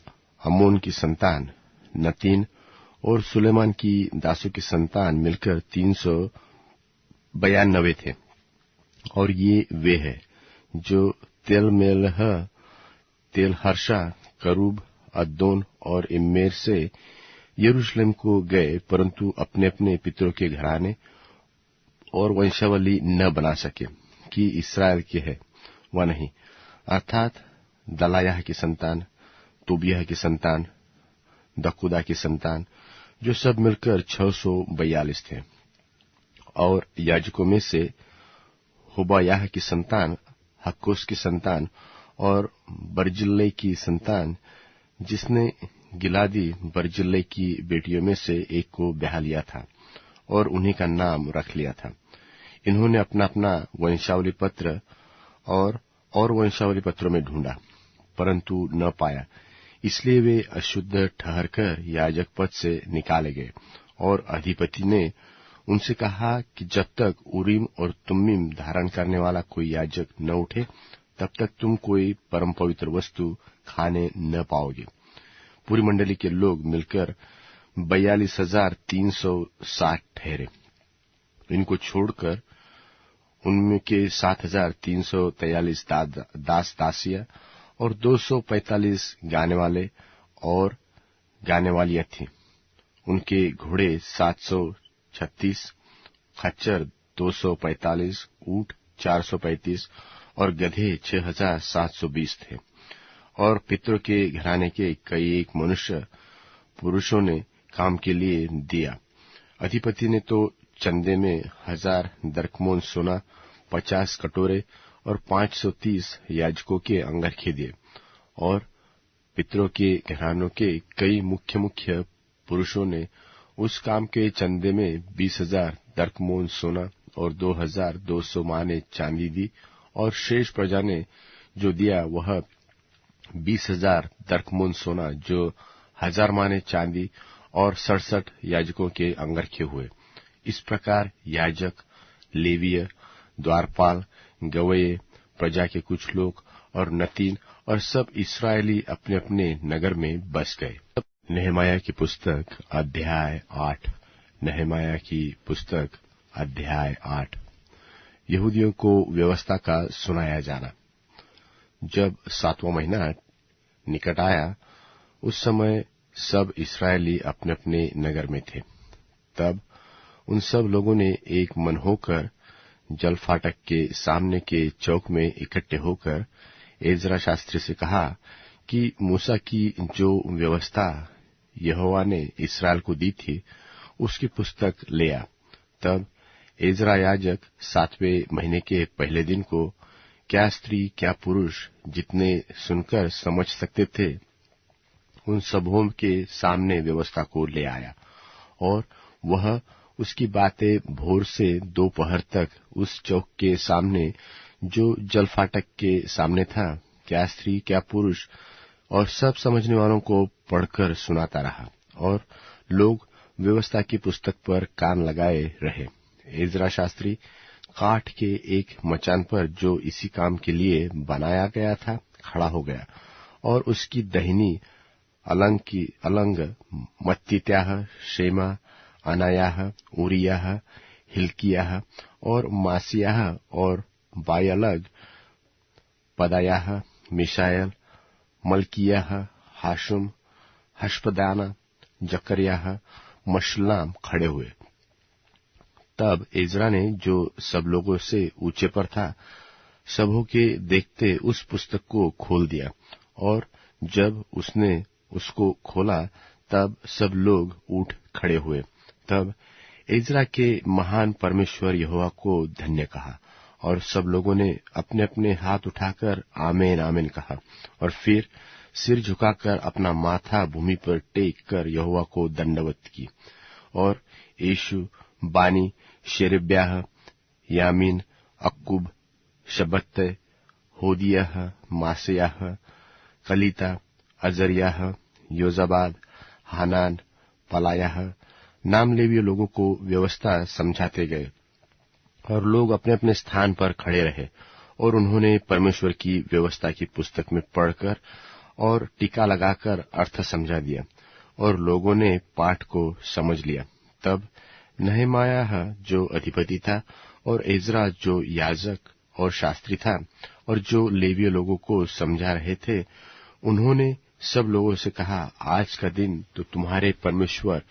अमोन की संतान, नतीन और सुलेमान की दासों की संतान मिलकर 392 थे। और ये वे हैं जो तेलमेलह, तेलहर्षा, करूब, अद्दोन और इम्मेर से यरूशलेम को गए, परंतु अपने अपने पितरों के घराने और वंशावली न बना सके कि इस्राएल के है वह नहीं, अर्थात दलायाह की संतान, तोबियाह की संतान, दकुदा की संतान, जो सब मिलकर 642 थे। और याजकों में से होबायाह की संतान, हक्कोस की संतान और बर्जिल्लै की संतान, जिसने गिलादी बर्जिल्लै की बेटियों में से एक को ब्याह लिया था और उन्हीं का नाम रख लिया था। इन्होंने अपना अपना वंशावली पत्र और वंशावली पत्रों में ढूंढा, परंतु न पाया, इसलिए वे अशुद्ध ठहरकर याजक पद से निकाले गए। और अधिपति ने उनसे कहा कि जब तक उरीम और तुम्मीम धारण करने वाला कोई याजक न उठे, तब तक तुम कोई परम पवित्र वस्तु खाने न पाओगे। पूरी मंडली के लोग मिलकर 42,360 ठहरे। इनको छोड़कर उनमें के 7,343 दास दासिया और 245 गाने वाले और गाने वालियां थीं। उनके घोड़े 736, खच्चर 245, ऊंट 435 और गधे 6720 थे। और पितरों के घराने के कई एक मनुष्य पुरुषों ने काम के लिए दिया। अधिपति ने तो चंदे में 1000 दरकमोन सोना, 50 कटोरे और 530 याजकों के अंगरखे दिए। और पितरों के घरानों के कई मुख्य मुख्य पुरुषों ने उस काम के चंदे में 20,000 दरकमोन सोना और 2200 माने चांदी दी। और शेष प्रजा ने जो दिया वह 20,000 दरकमोन सोना, जो 1000 माने चांदी और 67 याजकों के अंगरखे हुए। इस प्रकार याजक, लेवीय, द्वारपाल, गवये, प्रजा के कुछ लोग और नतीन और सब इस्राएली अपने अपने नगर में बस गए। नहमाया की पुस्तक अध्याय 8। नहमाया की पुस्तक अध्याय 8। यहूदियों को व्यवस्था का सुनाया जाना। जब 7वां महीना निकट आया, उस समय सब इस्राएली अपने अपने नगर में थे। तब उन सब लोगों ने एक मन होकर जल फाटक के सामने के चौक में इकट्ठे होकर एजरा शास्त्री से कहा कि मूसा की जो व्यवस्था यहोवा ने इस्राएल को दी थी, उसकी पुस्तक ले आ। तब एजरा याजक 7वें महीने के पहले दिन को क्या स्त्री क्या पुरुष जितने सुनकर समझ सकते थे, उन सबों के सामने व्यवस्था को ले आया। और वह उसकी बातें भोर से दोपहर तक उस चौक के सामने जो जल फाटक के सामने था, क्या स्त्री क्या पुरुष और सब समझने वालों को पढ़कर सुनाता रहा। और लोग व्यवस्था की पुस्तक पर कान लगाए रहे। एजरा शास्त्री काठ के एक मचान पर जो इसी काम के लिए बनाया गया था खड़ा हो गया। और उसकी दहिनी अलंग मत्तित्याह, शेमा, अनायाह, उरियाह, हिल्कियाह और मासियाह और बायलग, पदायाह, मिशायल, मलकियाह, हाशुम, हशपदाना, जकरियाह, मशल्लाम खड़े हुए। तब एजरा ने जो सब लोगों से ऊंचे पर था, सबों के देखते उस पुस्तक को खोल दिया। और जब उसने उसको खोला, तब सब लोग उठ खड़े हुए। तब एजरा के महान परमेश्वर यहोवा को धन्य कहा। और सब लोगों ने अपने अपने हाथ उठाकर आमीन आमीन कहा। और फिर सिर झुकाकर अपना माथा भूमि पर टेक कर यहोवा को दंडवत की। और यीशु, बानी, शेरेब्याह, यामीन, अक्कुब, शबत्ते, होदियाह, मासेयाह, कलीता, अजरियाह, योजाबाद, हानान, पलायाह नाम लेवी लोगों को व्यवस्था समझाते गए। और लोग अपने अपने स्थान पर खड़े रहे। और उन्होंने परमेश्वर की व्यवस्था की पुस्तक में पढ़कर और टीका लगाकर अर्थ समझा दिया। और लोगों ने पाठ को समझ लिया। तब नहमायाह जो अधिपति था और एजरा जो याजक और शास्त्री था और जो लेवीय लोगों को समझा रहे थे, उन्होंने सब लोगों से कहा, आज का दिन तो तुम्हारे परमेश्वर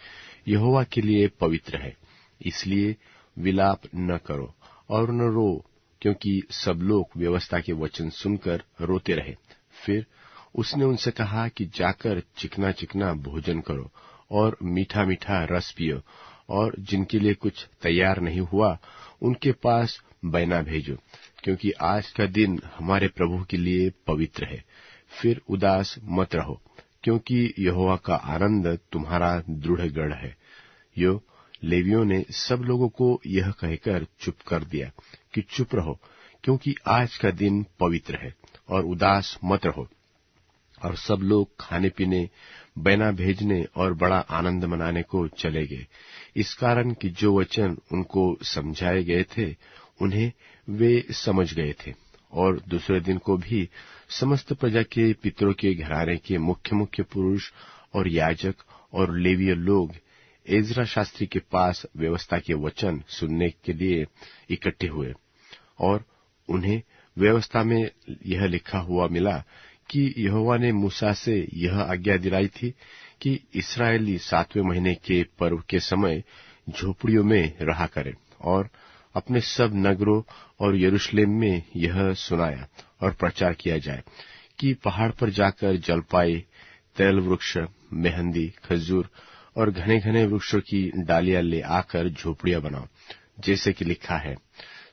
यहोवा के लिए पवित्र है, इसलिए विलाप न करो और न रो, क्योंकि सब लोग व्यवस्था के वचन सुनकर रोते रहे। फिर उसने उनसे कहा कि जाकर चिकना चिकना भोजन करो और मीठा मीठा रस पियो, और जिनके लिए कुछ तैयार नहीं हुआ उनके पास बैना भेजो, क्योंकि आज का दिन हमारे प्रभु के लिए पवित्र है। फिर उदास मत रहो, क्योंकि यहोवा का आनंद तुम्हारा दृढ़ गढ़ है। यो लेवियों ने सब लोगों को यह कहकर चुप कर दिया कि चुप रहो, क्योंकि आज का दिन पवित्र है, और उदास मत रहो। और सब लोग खाने पीने, बैना भेजने और बड़ा आनंद मनाने को चले गए, इस कारण कि जो वचन उनको समझाए गए थे उन्हें वे समझ गए थे। और दूसरे दिन को भी समस्त प्रजा के पितरों के घराने के मुख्य मुख्य पुरुष और याजक और लेवीय लोग एजरा शास्त्री के पास व्यवस्था के वचन सुनने के लिए इकट्ठे हुए। और उन्हें व्यवस्था में यह लिखा हुआ मिला क्योंकि यहोवा ने मूसा से यह आज्ञा दिलाई थी कि इस्राएली 7वें महीने के पर्व के समय झोपड़ियों में रहा करें, और अपने सब नगरों और यरूशलेम में यह सुनाया और प्रचार किया जाए कि पहाड़ पर जाकर जलपाई, तैल वृक्ष, मेहंदी, खजूर और घने घने वृक्षों की डालियां ले आकर झोपड़ियां बनाओ, जैसे कि लिखा है।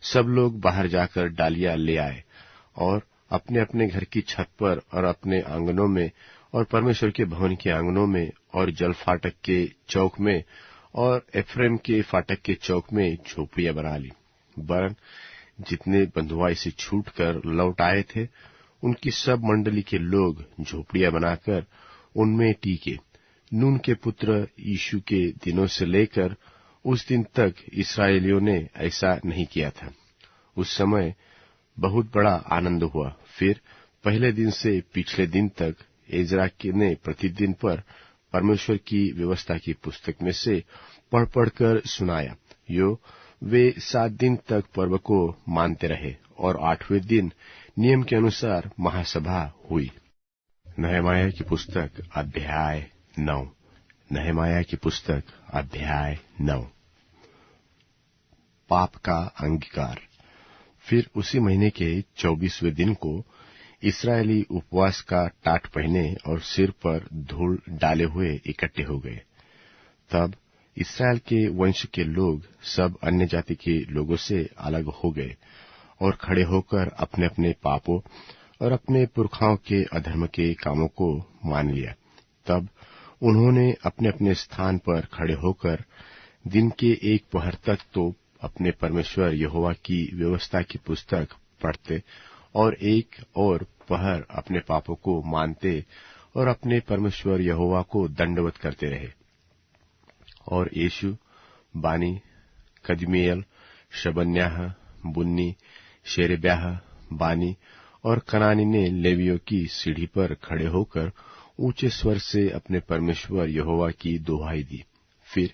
सब लोग बाहर जाकर डालियां ले आए और अपने अपने घर की छत पर और अपने आंगनों में और परमेश्वर के भवन के आंगनों में और जल फाटक के चौक में और एफ्रेम के फाटक के चौक में झोपड़ियां बना ली। वरन जितने बंधुआ से छूटकर लौट आए थे, उनकी सब मंडली के लोग झोपड़ियां बनाकर उनमें टीके। नून के पुत्र यीशु के दिनों से लेकर उस दिन तक इस्राएलियों ने ऐसा नहीं किया था। उस समय बहुत बड़ा आनंद हुआ। फिर पहले दिन से पिछले दिन तक एजरा ने प्रतिदिन पर परमेश्वर की व्यवस्था की पुस्तक में से पढ़ पढ़कर सुनाया। वे 7 दिन तक पर्व को मानते रहे और 8वें दिन नियम के अनुसार महासभा हुई। नहमाया की पुस्तक अध्याय 9। नहमाया की पुस्तक अध्याय 9। पाप का अंगीकार। फिर उसी महीने के 24वें दिन को इस्राएली उपवास का टाट पहने और सिर पर धूल डाले हुए इकट्ठे हो गए। तब इस्राएल के वंश के लोग सब अन्य जाति के लोगों से अलग हो गए और खड़े होकर अपने अपने पापों और अपने पुरखाओं के अधर्म के कामों को मान लिया। तब उन्होंने अपने अपने स्थान पर खड़े होकर दिन के एक पहर तक तो अपने परमेश्वर यहोवा की व्यवस्था की पुस्तक पढ़ते और एक और पहर अपने पापों को मानते और अपने परमेश्वर यहोवा को दंडवत करते रहे। और यीशु, बानी, कदमिएल, शबन्याह, बुन्नी, शेरेब्याह, बानी और कनानी ने लेवियों की सीढ़ी पर खड़े होकर ऊंचे स्वर से अपने परमेश्वर यहोवा की दुहाई दी। फिर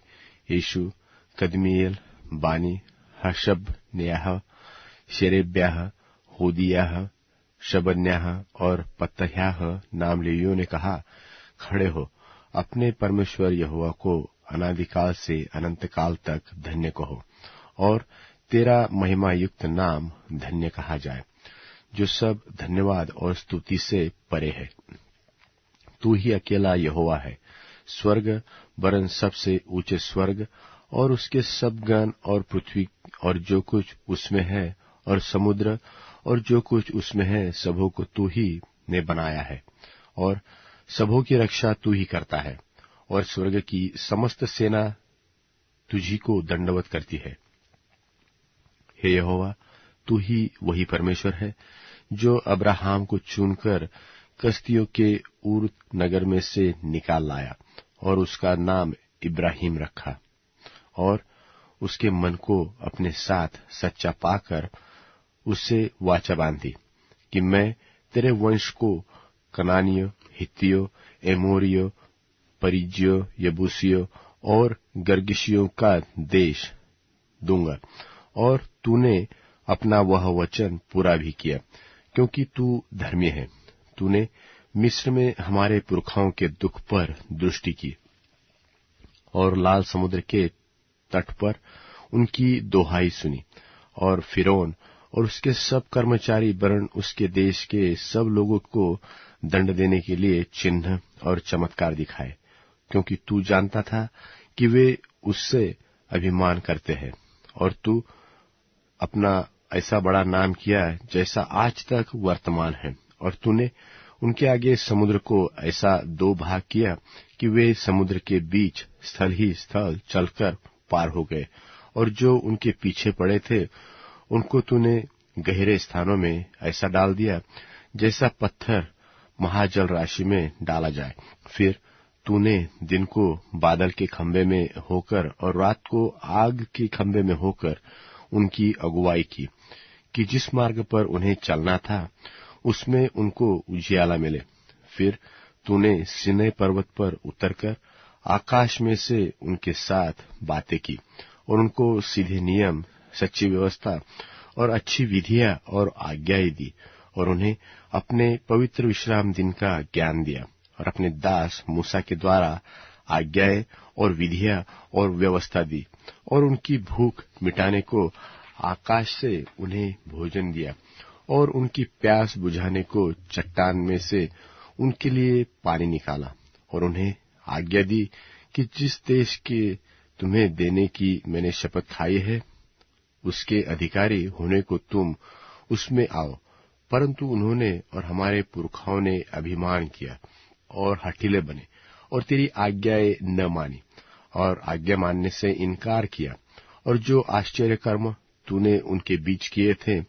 यीशु, कदमिएल, बानी, हशबन्याह, शेरेब्याह, होदियाह, शबन्याह और पतह्याह नाम लेवियों ने कहा, खड़े हो, अपने परमेश्वर यहोवा को अनादिकाल से अनंत काल तक धन्य कहो, और तेरा महिमा युक्त नाम धन्य कहा जाए, जो सब धन्यवाद और स्तुति से परे है। तू ही अकेला यहोवा है। स्वर्ग वरन सबसे ऊंचे स्वर्ग और उसके सब गण और पृथ्वी और जो कुछ उसमें है और समुद्र और जो कुछ उसमें है, सबों को तू ही ने बनाया है और सबों की रक्षा तू ही करता है, और स्वर्ग की समस्त सेना तुझी को दंडवत करती है। हे यहोवा, तू ही वही परमेश्वर है जो अब्राहम को चुनकर कसदियों के ऊर नगर में से निकाल लाया और उसका नाम इब्राहिम रखा, और उसके मन को अपने साथ सच्चा पाकर उससे वाचा बांधी कि मैं तेरे वंश को कनानियों, हित्तियों, एमोरियों, परिज्जियों, यबूसियों और गर्गिशियों का देश दूंगा। और तूने अपना वह वचन पूरा भी किया, क्योंकि तू धर्मी है। तूने मिस्र में हमारे पुरखाओं के दुख पर दृष्टि की और लाल समुद्र के तट पर उनकी दोहाई सुनी, और फिरौन और उसके सब कर्मचारी वरन उसके देश के सब लोगों को दंड देने के लिए चिन्ह और चमत्कार दिखाए, क्योंकि तू जानता था कि वे उससे अभिमान करते हैं, और तू अपना ऐसा बड़ा नाम किया जैसा आज तक वर्तमान है। और तूने उनके आगे समुद्र को ऐसा 2 भाग किया कि वे समुद्र के बीच स्थल ही स्थल चलकर पार हो गए, और जो उनके पीछे पड़े थे उनको तूने गहरे स्थानों में ऐसा डाल दिया जैसा पत्थर महाजल राशि में डाला जाए। फिर तूने दिन को बादल के खंभे में होकर और रात को आग के खंभे में होकर उनकी अगुवाई की कि जिस मार्ग पर उन्हें चलना था उसमें उनको उजियाला मिले। फिर तूने सिनै पर्वत पर उतरकर आकाश में से उनके साथ बातें की और उनको सीधे नियम, सच्ची व्यवस्था और अच्छी विधियां और आज्ञाएं दी, और उन्हें अपने पवित्र विश्राम दिन का ज्ञान दिया और अपने दास मूसा के द्वारा आज्ञाएं और विधियां और व्यवस्था दी और उनकी भूख मिटाने को आकाश से उन्हें भोजन दिया और उनकी प्यास बुझाने को चट्टान में से उनके लिए पानी निकाला और उन्हें आज्ञा दी कि जिस देश के तुम्हें देने की मैंने शपथ खाई है उसके अधिकारी होने को तुम उसमें आओ। परंतु उन्होंने और हमारे पुरखाओं ने अभिमान किया और हठीले बने और तेरी आज्ञाएं न मानी और आज्ञा मानने से इनकार किया और जो आश्चर्य कर्म तूने उनके बीच किए थे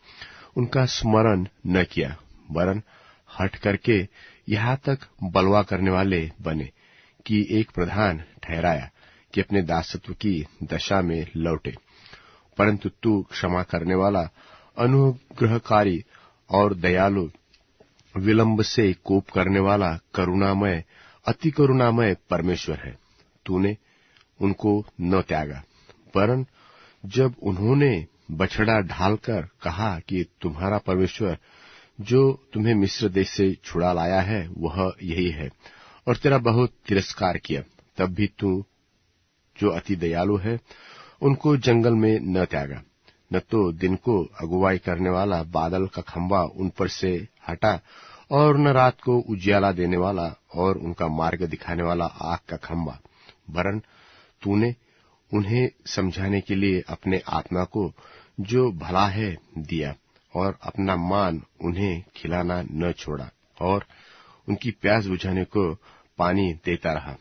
उनका स्मरण न किया, वरन हट करके यहाँ तक बलवा करने वाले बने कि एक प्रधान ठहराया कि अपने दासत्व की दशा में लौटे। परंतु तू क्षमा करने वाला, अनुग्रहकारी और दयालु, विलंब से कोप करने वाला, करुणामय, अति करुणामय परमेश्वर है। तूने उनको न त्यागा, वरन जब उन्होंने बछड़ा ढालकर कहा कि तुम्हारा परमेश्वर जो तुम्हें मिस्र देश से छुड़ा लाया है वह यही है, और तेरा बहुत तिरस्कार किया, तब भी तू जो अति दयालु है उनको जंगल में न त्यागा। न तो दिन को अगुवाई करने वाला बादल का खंभा उन पर से हटा और न रात को उजियाला देने वाला और उनका मार्ग दिखाने वाला आग का खंभा, वरन तूने उन्हें समझाने के लिए अपने आत्मा को जो भला है दिया और अपना मान उन्हें खिलाना न छोड़ा और उनकी प्यास बुझाने को पानी देता रहा।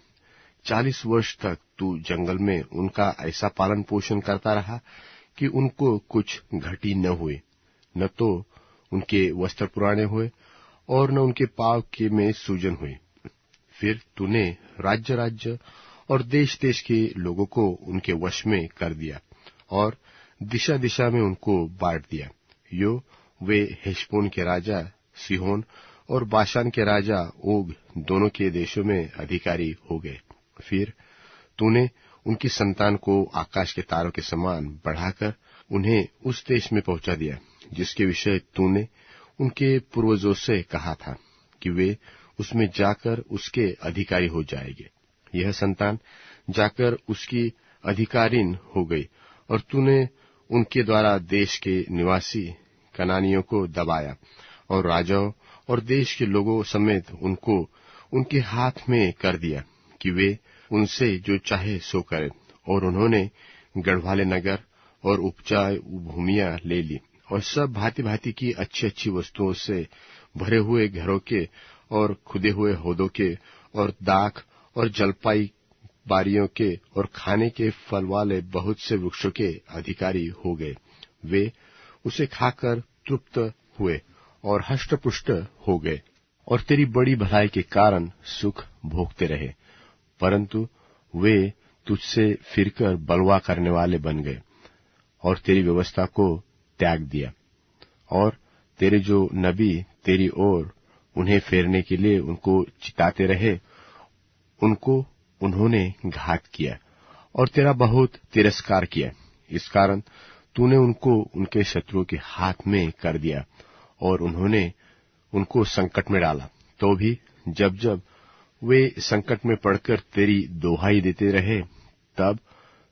40 वर्ष तक तू जंगल में उनका ऐसा पालन पोषण करता रहा कि उनको कुछ घटी न हुई, न तो उनके वस्त्र पुराने हुए और न उनके पांव के में सूजन हुई। फिर तूने राज्य राज्य और देश देश के लोगों को उनके वश में कर दिया और दिशा दिशा में उनको बांट दिया। यो वे हेशबोन के राजा सिहोन और बाशान के राजा ओग दोनों के देशों में अधिकारी हो गए। फिर तूने उनकी संतान को आकाश के तारों के समान बढ़ाकर उन्हें उस देश में पहुंचा दिया जिसके विषय तूने उनके पूर्वजों से कहा था कि वे उसमें जाकर उसके अधिकारी हो जाएंगे। यह संतान जाकर उसकी अधिकारीन हो गई और तूने उनके द्वारा देश के निवासी कनानियों को दबाया और राजाओं और देश के लोगों समेत उनको उनके हाथ में कर दिया कि वे उनसे जो चाहे सो करें। और उन्होंने गढ़वाले नगर और उपजाऊ भूमियां ले ली और सब भांति भांति की अच्छी अच्छी वस्तुओं से भरे हुए घरों के और खुदे हुए होदों के और दाख और जलपाई बारियों के और खाने के फल वाले बहुत से वृक्षों के अधिकारी हो गए। वे उसे खाकर तृप्त हुए और हष्टपुष्ट हो गए और तेरी बड़ी भलाई के कारण सुख भोगते रहे। परंतु वे तुझसे फिरकर बलवा करने वाले बन गए और तेरी व्यवस्था को त्याग दिया और तेरे जो नबी तेरी ओर उन्हें फेरने के लिए उनको चिताते रहे उनको उन्होंने घात किया और तेरा बहुत तिरस्कार किया। इस कारण तूने उनको उनके शत्रुओं के हाथ में कर दिया और उन्होंने उनको संकट में डाला। तो भी जब जब वे संकट में पड़कर तेरी दोहाई देते रहे तब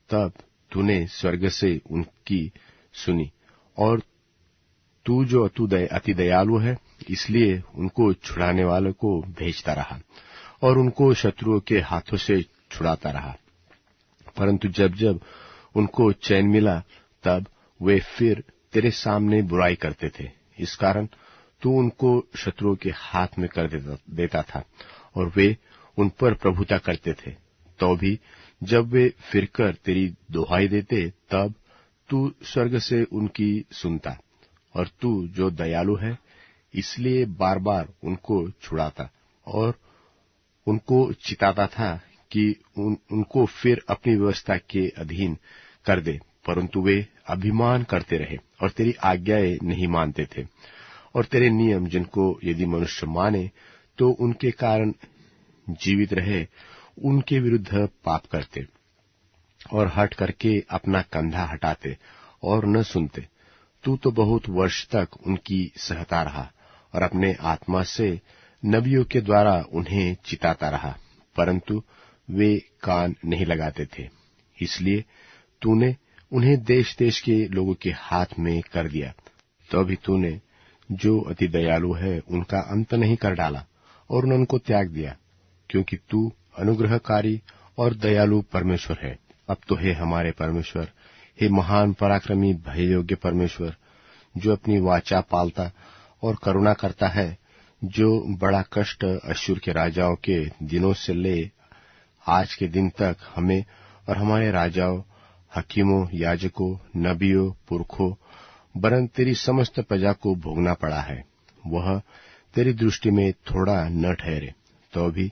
तब तूने स्वर्ग से उनकी सुनी और तू जो अति दयालु है इसलिए उनको छुड़ाने वालों को भेजता रहा और उनको शत्रुओं के हाथों से छुड़ाता रहा। परंतु जब जब उनको चैन मिला तब वे फिर तेरे सामने बुराई करते थे। इस कारण तू उनको शत्रुओं के हाथ में कर देता था और वे उन पर प्रभुता करते थे। तो भी जब वे फिरकर तेरी दुहाई देते तब तू स्वर्ग से उनकी सुनता और तू जो दयालु है इसलिए बार बार उनको छुड़ाता और उनको चिताता था कि उनको फिर अपनी व्यवस्था के अधीन कर दे। परंतु वे अभिमान करते रहे और तेरी आज्ञाएं नहीं मानते थे और तेरे नियम जिनको यदि मनुष्य माने तो उनके कारण जीवित रहे उनके विरुद्ध पाप करते और हट करके अपना कंधा हटाते और न सुनते। तू तो बहुत वर्ष तक उनकी सहता रहा और अपने आत्मा से नबियों के द्वारा उन्हें चिताता रहा, परंतु वे कान नहीं लगाते थे। इसलिए तूने उन्हें देश देश के लोगों के हाथ में कर दिया। तो अभी तूने जो अति दयालु है उनका अंत नहीं कर डाला और उनको त्याग दिया, क्योंकि तू अनुग्रहकारी और दयालु परमेश्वर है। अब तो हे हमारे परमेश्वर, हे महान पराक्रमी भय योग्य परमेश्वर, जो अपनी वाचा पालता और करुणा करता है, जो बड़ा कष्ट अश्शूर के राजाओं के दिनों से ले आज के दिन तक हमें और हमारे राजाओं, हकीमों, याजकों, नबियों, पुरखों वरन तेरी समस्त प्रजा को भोगना पड़ा है, वह तेरी दृष्टि में थोड़ा न ठहरे। तो अभी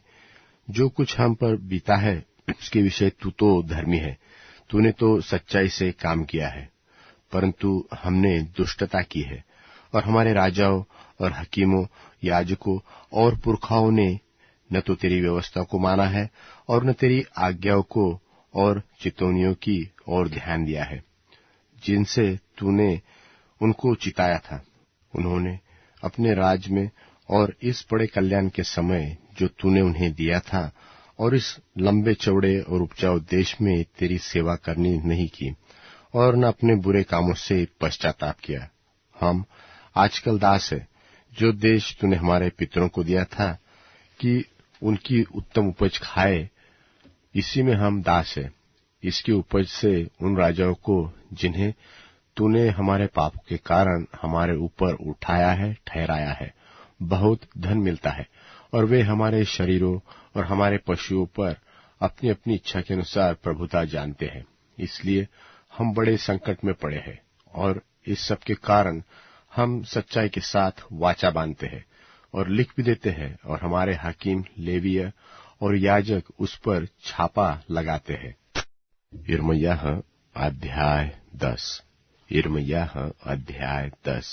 जो कुछ हम पर बीता है उसके विषय तू तो धर्मी है, तूने तो सच्चाई से काम किया है, परंतु हमने दुष्टता की है और हमारे राजाओं और हकीमों, याजकों और पुरखाओं ने न तो तेरी व्यवस्था को माना है और न तेरी आज्ञाओं को और चितौनियों की ओर ध्यान दिया है, जिनसे तूने उनको चिताया था। उन्होंने अपने राज में और इस बड़े कल्याण के समय जो तूने उन्हें दिया था और इस लंबे चौड़े और उपजाऊ देश में तेरी सेवा करनी नहीं की और न अपने बुरे कामों से पश्चाताप किया। हम आजकल दास है, जो देश तूने हमारे पितरों को दिया था कि उनकी उत्तम उपज खाए, इसी में हम दास है। इसकी उपज से उन राजाओं को जिन्हें तूने हमारे पापों के कारण हमारे ऊपर उठाया है, ठहराया है, बहुत धन मिलता है और वे हमारे शरीरों और हमारे पशुओं पर अपनी अपनी इच्छा के अनुसार प्रभुता जानते हैं। इसलिए हम बड़े संकट में पड़े हैं और इस सब के कारण हम सच्चाई के साथ वाचा बांधते हैं और लिख भी देते हैं और हमारे हाकिम, लेवीय और याजक उस पर छापा लगाते हैं। यिर्मयाह अध्याय 10। यिर्मयाह अध्याय 10।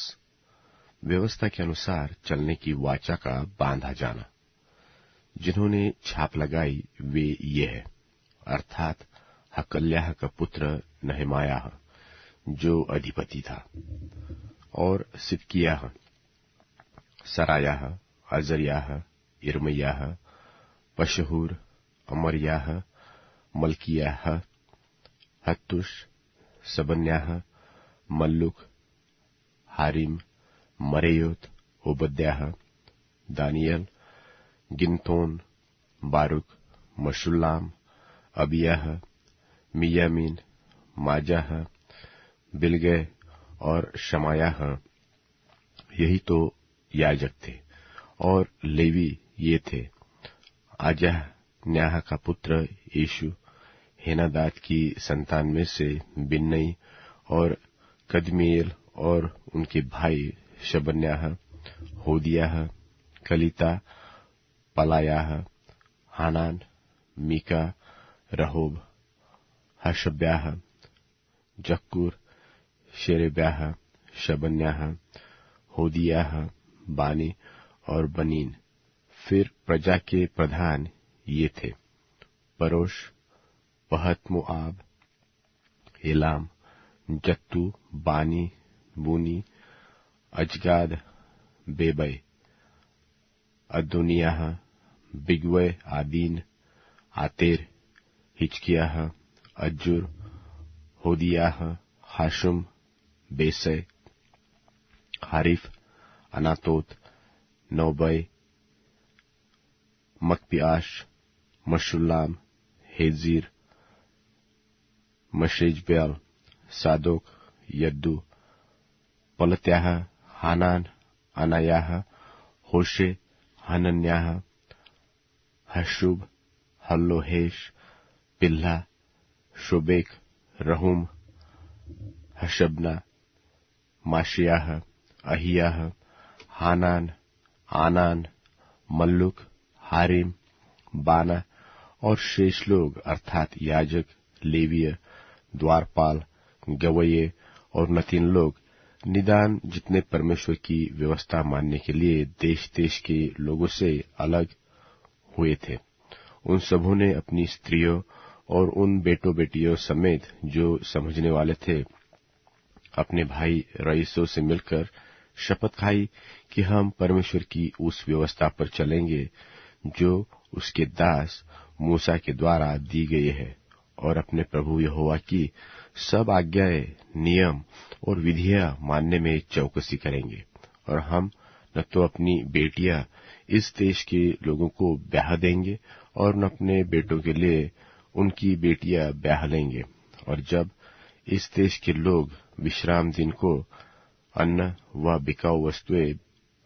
व्यवस्था के अनुसार चलने की वाचा का बांधा जाना। जिन्होंने छाप लगाई वे ये है, अर्थात हकल्याह का पुत्र नहमायाह जो अधिपति था, और सिदकिय्याह, सरायाह, अजर्याह, यिर्मयाह, पशहूर, अमर्याह, मल्कियाह, हत्तुश, सबन्याह, मल्लुक, हारिम, मरेयोत, ओबद्याह, दानियल, गिनतोन, बारुक, मशुल्लाम, अबियाह, मियामीन, माजाह, बिलगै और शमायाह, यही तो याजक थे। और लेवी ये थे, आजाह न्याह का पुत्र यीशु, हेनादाद की संतान में से बिन्नई और कदमीएल, और उनके भाई शबन्याह, होदियाह, कलिता, पलायाह, हानान, मीका, रहोब, हशब्याह, जक्कूर, शेरेब्याह, शबन्याह, होदियाह, बानी और बनीन। फिर प्रजा के प्रधान ये थे, परोश, पहत मोआब, एलाम, जत्तू, बानी, बूनी, अजगाद, बेबै, अदोनियाह, बिगवै, आदीन, आतेर, हिजकियाह, अज्जुर, होदियाह, हाशुम, बेसै, हारिफ, अनातोत, नौबै, मकपियाश, मशुल्लाम, हेजीर, मशेजबेल, सादोक, यद्दू, पलत्याह, हानान, अनायाह, होशे, हनन्याह, हशुब, हल्लोहेश, पिल्हा, शोबेक, रहूम, हशबना, माशियाह, अहियाह, हानान, आनान, मल्लुक, हारिम, बाना और शेष लोग अर्थात याजक, लेवीय, द्वारपाल, गवैये और नतीन लोग, निदान जितने परमेश्वर की व्यवस्था मानने के लिए देश देश के लोगों से अलग हुए थे, उन सबों ने अपनी स्त्रियों और उन बेटों बेटियों समेत जो समझने वाले थे, अपने भाई रईसों से मिलकर शपथ खाई कि हम परमेश्वर की उस व्यवस्था पर चलेंगे जो उसके दास मूसा के द्वारा दी गई है, और अपने प्रभु यहोवा की सब आज्ञाएं, नियम और विधियां मानने में चौकसी करेंगे। और हम न तो अपनी बेटियां इस देश के लोगों को ब्याह देंगे और न अपने बेटों के लिए उनकी बेटियां ब्याह लेंगे। और जब इस देश के लोग विश्राम दिन को अन्न व बिकाऊ वस्तुएं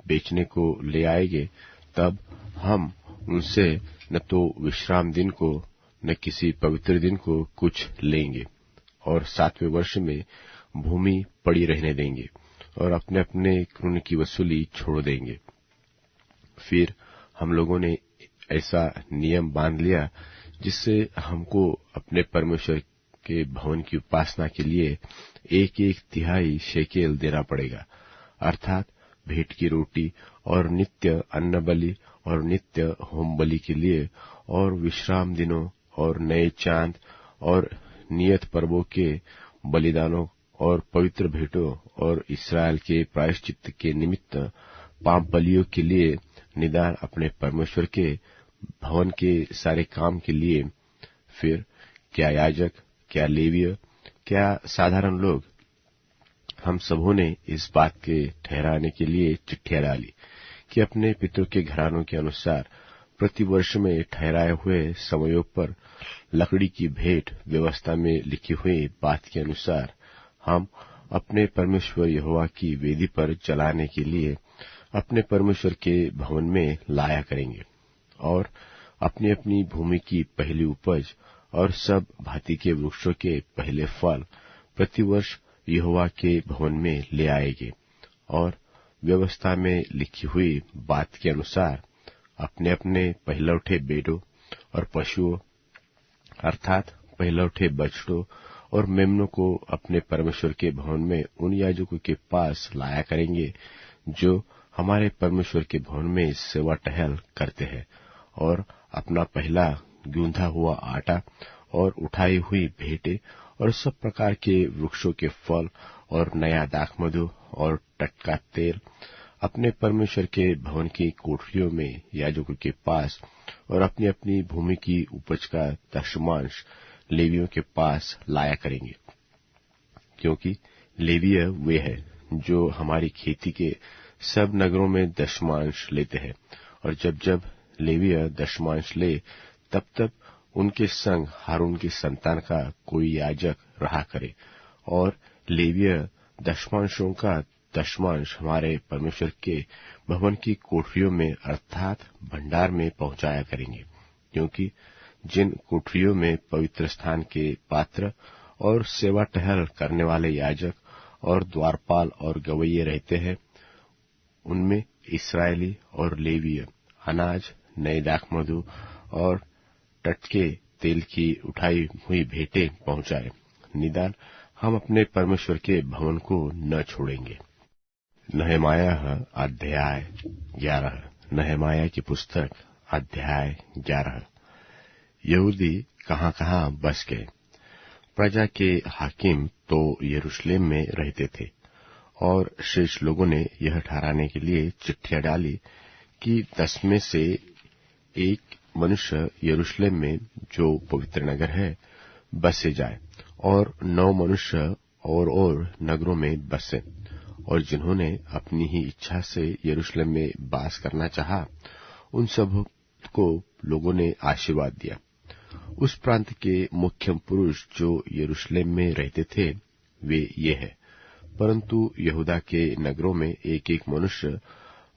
बेचने को ले आएंगे, तब हम उनसे न तो विश्राम दिन को न किसी पवित्र दिन को कुछ लेंगे, और 7वें वर्ष में भूमि पड़ी रहने देंगे और अपने अपने ऋण की वसूली छोड़ देंगे। फिर हम लोगों ने ऐसा नियम बांध लिया जिससे हमको अपने परमेश्वर के भवन की उपासना के लिए 1 तिहाई शेकेल देना पड़ेगा, अर्थात भेंट की रोटी और नित्य अन्न बलि और नित्य होम बलि के लिए, और विश्राम दिनों और नए चांद और नियत पर्वों के बलिदानों और पवित्र भेंटों और इस्राएल के प्रायश्चित के निमित्त पाप बलियों के लिए, निदान अपने परमेश्वर के भवन के सारे काम के लिए। फिर क्या याजक, क्या लेवीय, क्या साधारण लोग, हम सबों ने इस बात के ठहराने के लिए चिट्ठियां डाली कि अपने पितरों के घरानों के अनुसार प्रतिवर्ष में ठहराए हुए समयों पर लकड़ी की भेंट व्यवस्था में लिखी हुई बात के अनुसार हम अपने परमेश्वर यहोवा की वेदी पर जलाने के लिए अपने परमेश्वर के भवन में लाया करेंगे, और अपनी अपनी भूमि की पहली उपज और सब भांति के वृक्षों के पहले फल प्रतिवर्ष यहोवा के भवन में ले आएंगे, और व्यवस्था में लिखी हुई बात के अनुसार अपने अपने पहलौठे बेटों और पशुओं, अर्थात पहलौठे बछड़ों और मेमनों को अपने परमेश्वर के भवन में उन याजकों के पास लाया करेंगे जो हमारे परमेश्वर के भवन में सेवा टहल करते हैं, और अपना पहला गूंधा हुआ आटा और उठाई हुई भेंटें और सब प्रकार के वृक्षों के फल और नया दाखमधु और टटका तेल अपने परमेश्वर के भवन की कोठरियों में याजकों के पास, और अपनी अपनी भूमि की उपज का दशमांश लेवियों के पास लाया करेंगे, क्योंकि लेवीय वे हैं जो हमारी खेती के सब नगरों में दशमांश लेते हैं। और जब जब लेवीय दशमांश ले, तब तब उनके संग हारून की संतान का कोई याजक रहा करे, और लेवीय दशमांशों का दशमांश हमारे परमेश्वर के भवन की कोठरियों में अर्थात भंडार में पहुंचाया करेंगे, क्योंकि जिन कोठरियों में पवित्र स्थान के पात्र और सेवा टहल करने वाले याजक और द्वारपाल और गवैये रहते हैं, उनमें इस्राएली और लेवीय अनाज, नए दाखमधु और टटके तेल की उठाई हुई भेंटें पहुंचाए, निदान हम अपने परमेश्वर के भवन को न छोड़ेंगे। नहमायाह अध्याय 11। नहमायाह की पुस्तक अध्याय 11। यहूदी कहाँ कहाँ बस गए। प्रजा के हाकिम तो यरूशलेम में रहते थे, और शेष लोगों ने यह ठहराने के लिए चिट्ठियां डाली कि 10 में से एक मनुष्य यरूशलेम में, जो पवित्र नगर है, बसे जाए, और 9 मनुष्य और नगरों में बसे। और जिन्होंने अपनी ही इच्छा से यरूशलेम में वास करना चाहा, उन सब को लोगों ने आशीर्वाद दिया। उस प्रांत के मुख्य पुरुष जो यरूशलेम में रहते थे वे ये हैं, परंतु यहूदा के नगरों में एक एक मनुष्य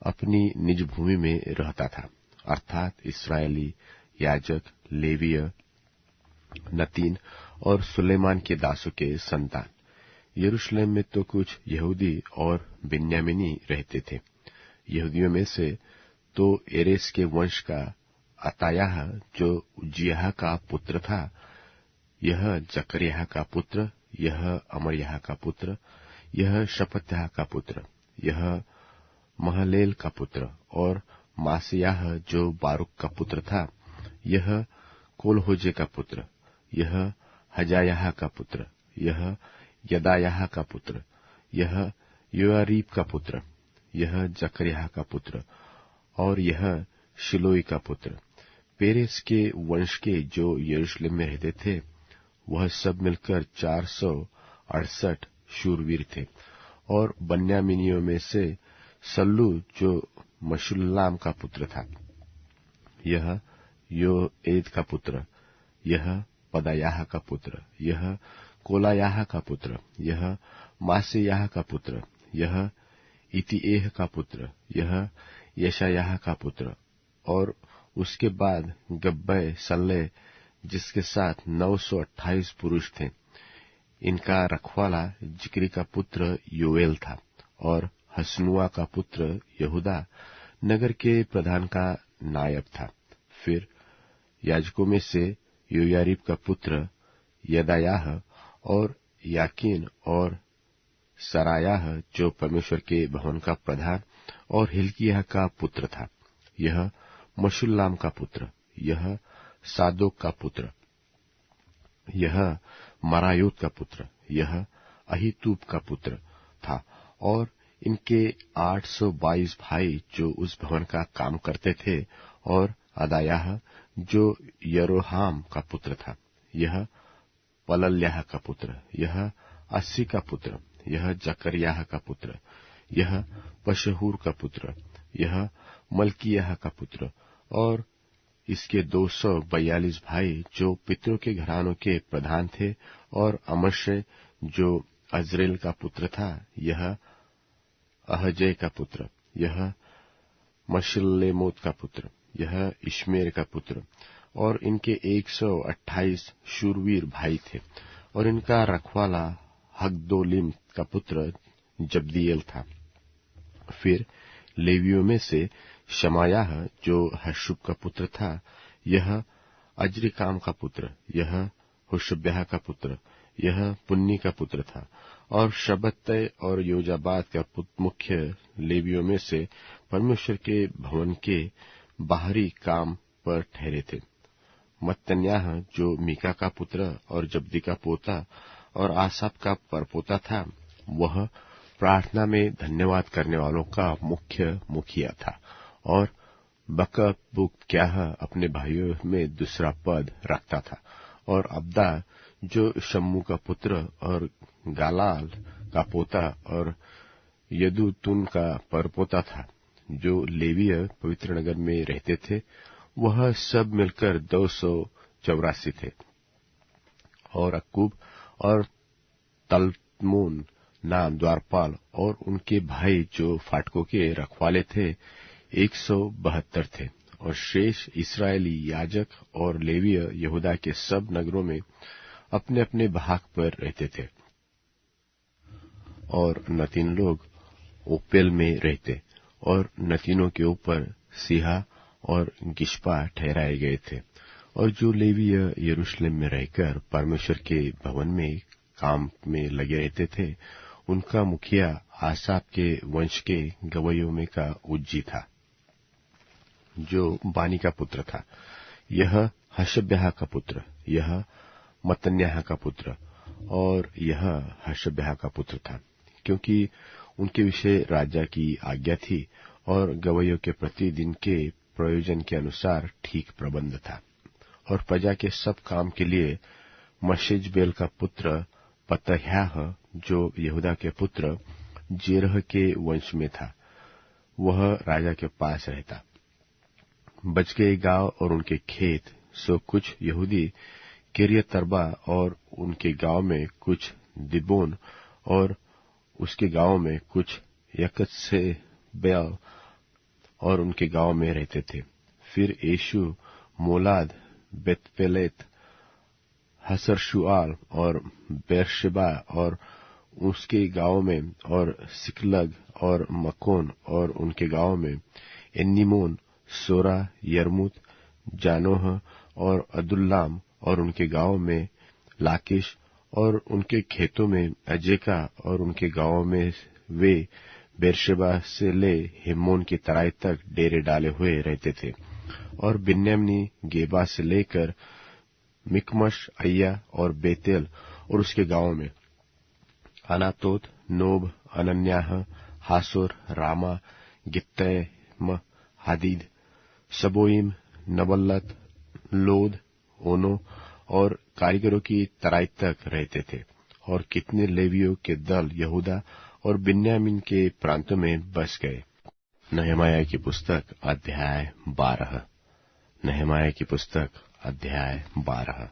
अपनी निज भूमि में रहता था, अर्थात इस्राएली, याजक, लेवीय, नतीन और सुलेमान के दासों के संतान। यरूशलेम में तो कुछ यहूदी और बिन्यामीनी रहते थे। यहूदियों में से तो एरेस के वंश का अतायाह, जो उज्जियाह का पुत्र था, यह जकरियाह का पुत्र, यह अमर्याह का पुत्र, यह शपत्याह का पुत्र, यह महलेल का पुत्र, और मासियाह जो बारूक का पुत्र था, यह कोलहोजे का पुत्र, यह हजायाह का पुत्र, यह यदायाह का पुत्र, यह योआरीब का पुत्र, यह जकरिया का पुत्र, और यह शिलोई का पुत्र। पेरेस के वंश के जो यरूशलेम में रहते थे, वह सब मिलकर 468 शूरवीर थे। और बन्यामीनियों में से सल्लू जो मशुल्लाम का पुत्र था, यह योएद का पुत्र, यह पदायाह का पुत्र, यह कोलायाह का पुत्र, यह मासेयाह का पुत्र, यह इतिएह का पुत्र, यह यशायाह का पुत्र। और उसके बाद गब्बै सल्ले, जिसके साथ 928 पुरुष थे। इनका रखवाला जिक्री का पुत्र योएल था, और हसनुआ का पुत्र यहूदा नगर के प्रधान का नायब था। फिर याजकों में से योयारीब का पुत्र यदायाह, और याकीन और सरायाह जो परमेश्वर के भवन का प्रधान और हिल्किय्याह का पुत्र था। यह मशुल्लाम का पुत्र, यह सादोक का पुत्र, यह मरायोत का पुत्र, यह अहीतूब का पुत्र था। और इनके 822 भाई जो उस भवन का काम करते थे। और अदायाह जो यरोहाम का पुत्र था, यह पलल्याह का पुत्र, यह अस्सी का पुत्र, यह जकरियाह का पुत्र, यह पशहूर का पुत्र, यह मल्किय्याह का पुत्र। और इसके 242 भाई जो पितरों के घरानों के प्रधान थे। और अमश्य जो अजरेल का पुत्र था, यह अहजय का पुत्र, यह मशिल्लेमोत का पुत्र, यह इश्मेर का पुत्र। और इनके 128 शूरवीर भाई थे। और इनका रखवाला हगदोलिम का पुत्र जब्दिएल था। फिर लेवियों में से शमायाह जो हशुब का पुत्र था, यह अजरिकाम का पुत्र, यह हुशब्याह का पुत्र, यह पुन्नी का पुत्र था। और शबत्तै और योजाबाद का मुख्य लेवियों में से परमेश्वर के भवन के बाहरी काम पर ठहरे थे। मत्तन्याह जो मीका का पुत्र और जब्दी का पोता और आसाप का परपोता था, वह प्रार्थना में धन्यवाद करने वालों का मुख्य मुखिया था। और बकबूक्याह अपने भाइयों में दूसरा पद रखता था। और अब्दा जो शम्मू का पुत्र और गालाल का पोता और यदूतुन का परपोता था, जो लेवीय पवित्र नगर में रहते थे, वह सब मिलकर 284 थे। और अक्कूब और तल्मोन नाम द्वारपाल और उनके भाई जो फाटकों के रखवाले थे 172 थे। और शेष इस्राएली याजक और लेवीय यहूदा के सब नगरों में अपने अपने भाग पर रहते थे। और नतीन लोग ओपेल में रहते, और नतीनों के ऊपर सिहा और गिश्पा ठहराए गए थे। और जो लेवीय यरूशलेम में रहकर परमेश्वर के भवन में काम में लगे रहते थे, उनका मुखिया आसाप के वंश के गवैयों में का उज्जी था, जो बानी का पुत्र था। यह हशब्याह का पुत्र, यह मत्तन्याह का पुत्र, और यह हशब्याह का पुत्र था, क्योंकि उनके विषय राजा की आज्ञा थी और गवैयों के प्रतिदिन के प्रयोजन के अनुसार ठीक प्रबंध था। और प्रजा के सब काम के लिए मशेजबेल का पुत्र पतह्याह जो यहूदा के पुत्र जेरह के वंश में था, वह राजा के पास रहता। बच गए गांव और उनके खेत सो कुछ यहूदी किर्यतर्बा और उनके गांव में कुछ दिबोन और उसके गांव में कुछ यकत्सेबेल और उनके गांव में रहते थे। फिर यीशु मोलाद बेतपेलेत हसरशुआल और बेरशेबा और उसके गांव में और सिकलग और मकोन और उनके गांव में एन्निमोन सोरा यरमुत जानोह और अदुल्लाम और उनके गांव में लाकिश और उनके खेतों में अजेका और उनके गांव में वे बेरशेबा से ले हिम्मोन की तराई तक डेरे डाले हुए रहते थे। और बिन्यामीनी गेबा से लेकर मिकमश अय्या और बेतेल और उसके गांव में अनातोत नोब अनन्याह हासोर, रामा, गित्तैम, हादीद, सबोइम, नबल्लत, लोद, ओनो और कारीगरों की तराई तक रहते थे। और कितने लेवियों के दल यहूदा और बिन्यामीन के प्रांतों में बस गए। नहमाया की पुस्तक अध्याय 12। नहमाया की पुस्तक अध्याय 12।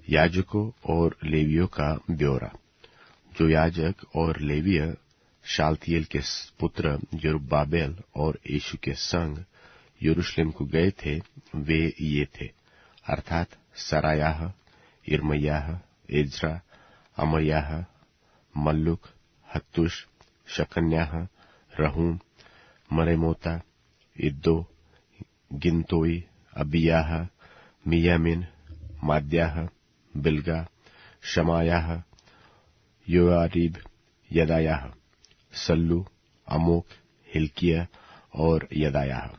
याजकों और लेवियों का ब्यौरा। जो याजक और लेवीय शालतियेल के पुत्र यरुब्बाबेल और यीशु के संग यरूशलेम को गए थे, वे ये थे, अर्थात सरायाह, यिर्मयाह, Ezra, अमर्याह, मल्लुक, हत्तुश, शकन्याह, रहूम, मरेमोता, इद्दो, गिनतोई, अबियाह, मियामिन, माद्याह, बिल्गा, शमायाह, योआरीब, Jedaiah, Sallu, Amok, Hilkiah और यदायाह।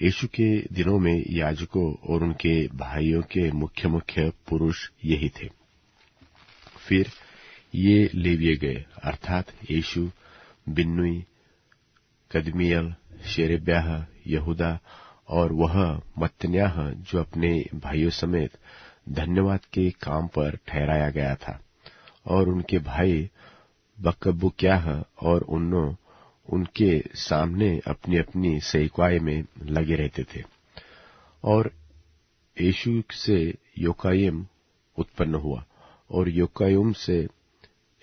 यीशु के दिनों में याजकों और उनके भाइयों के मुख्य मुख्य पुरुष यही थे। फिर ये लेविये गए, अर्थात यीशु, बिन्नुई, कदमियल, शेरेब्याह, यहूदा और वह मत्तन्याह जो अपने भाइयों समेत धन्यवाद के काम पर ठहराया गया था, और उनके भाई बकबुक्याह और उन्नो उनके सामने अपनी अपनी सेवकाई में लगे रहते थे। और यीशु से योकायिम उत्पन्न हुआ, और योकायुम से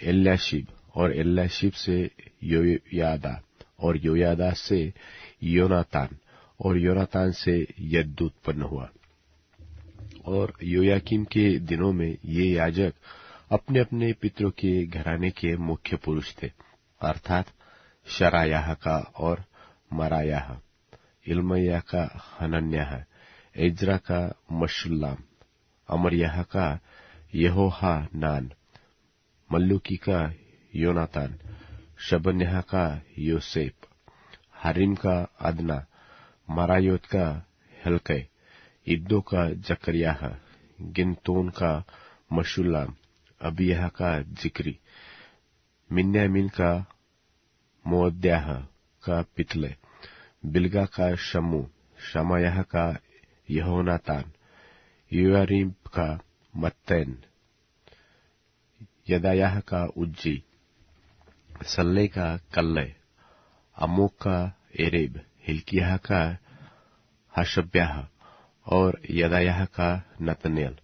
एल्याशीब, और एल्याशीब से योयादा, और योयादा से योनातान, और योनातान से यद्दू उत्पन्न हुआ। और योयाकीम के दिनों में ये याजक अपने अपने पितरों के घराने के मुख्य पुरुष थे, अर्थात शरायाह का और मरायाह, इल्मयाह का हनन्याह, एज्रा का मशुल्लाम, अमर्याह का यहोहानान, मल्लुकी का योनातान, शबन्याह का योसेप, हारिम का अदना, मरायोत का हल्कै, इद्दो का जकरियाह, गिनतोन का मशुल्लाम, अबियाह का जिक्री, मिन्यामीन का मोअद्याह का पितले, बिल्गा का शमू, शमायाह का यहोनातान, योआरीब का मत्तैन, यदायाह का उज्जी, सल्ले का कल्लै, अमोक का एरेब, हिल्कियाह का हशब्याह और यदायाह का नतनेल,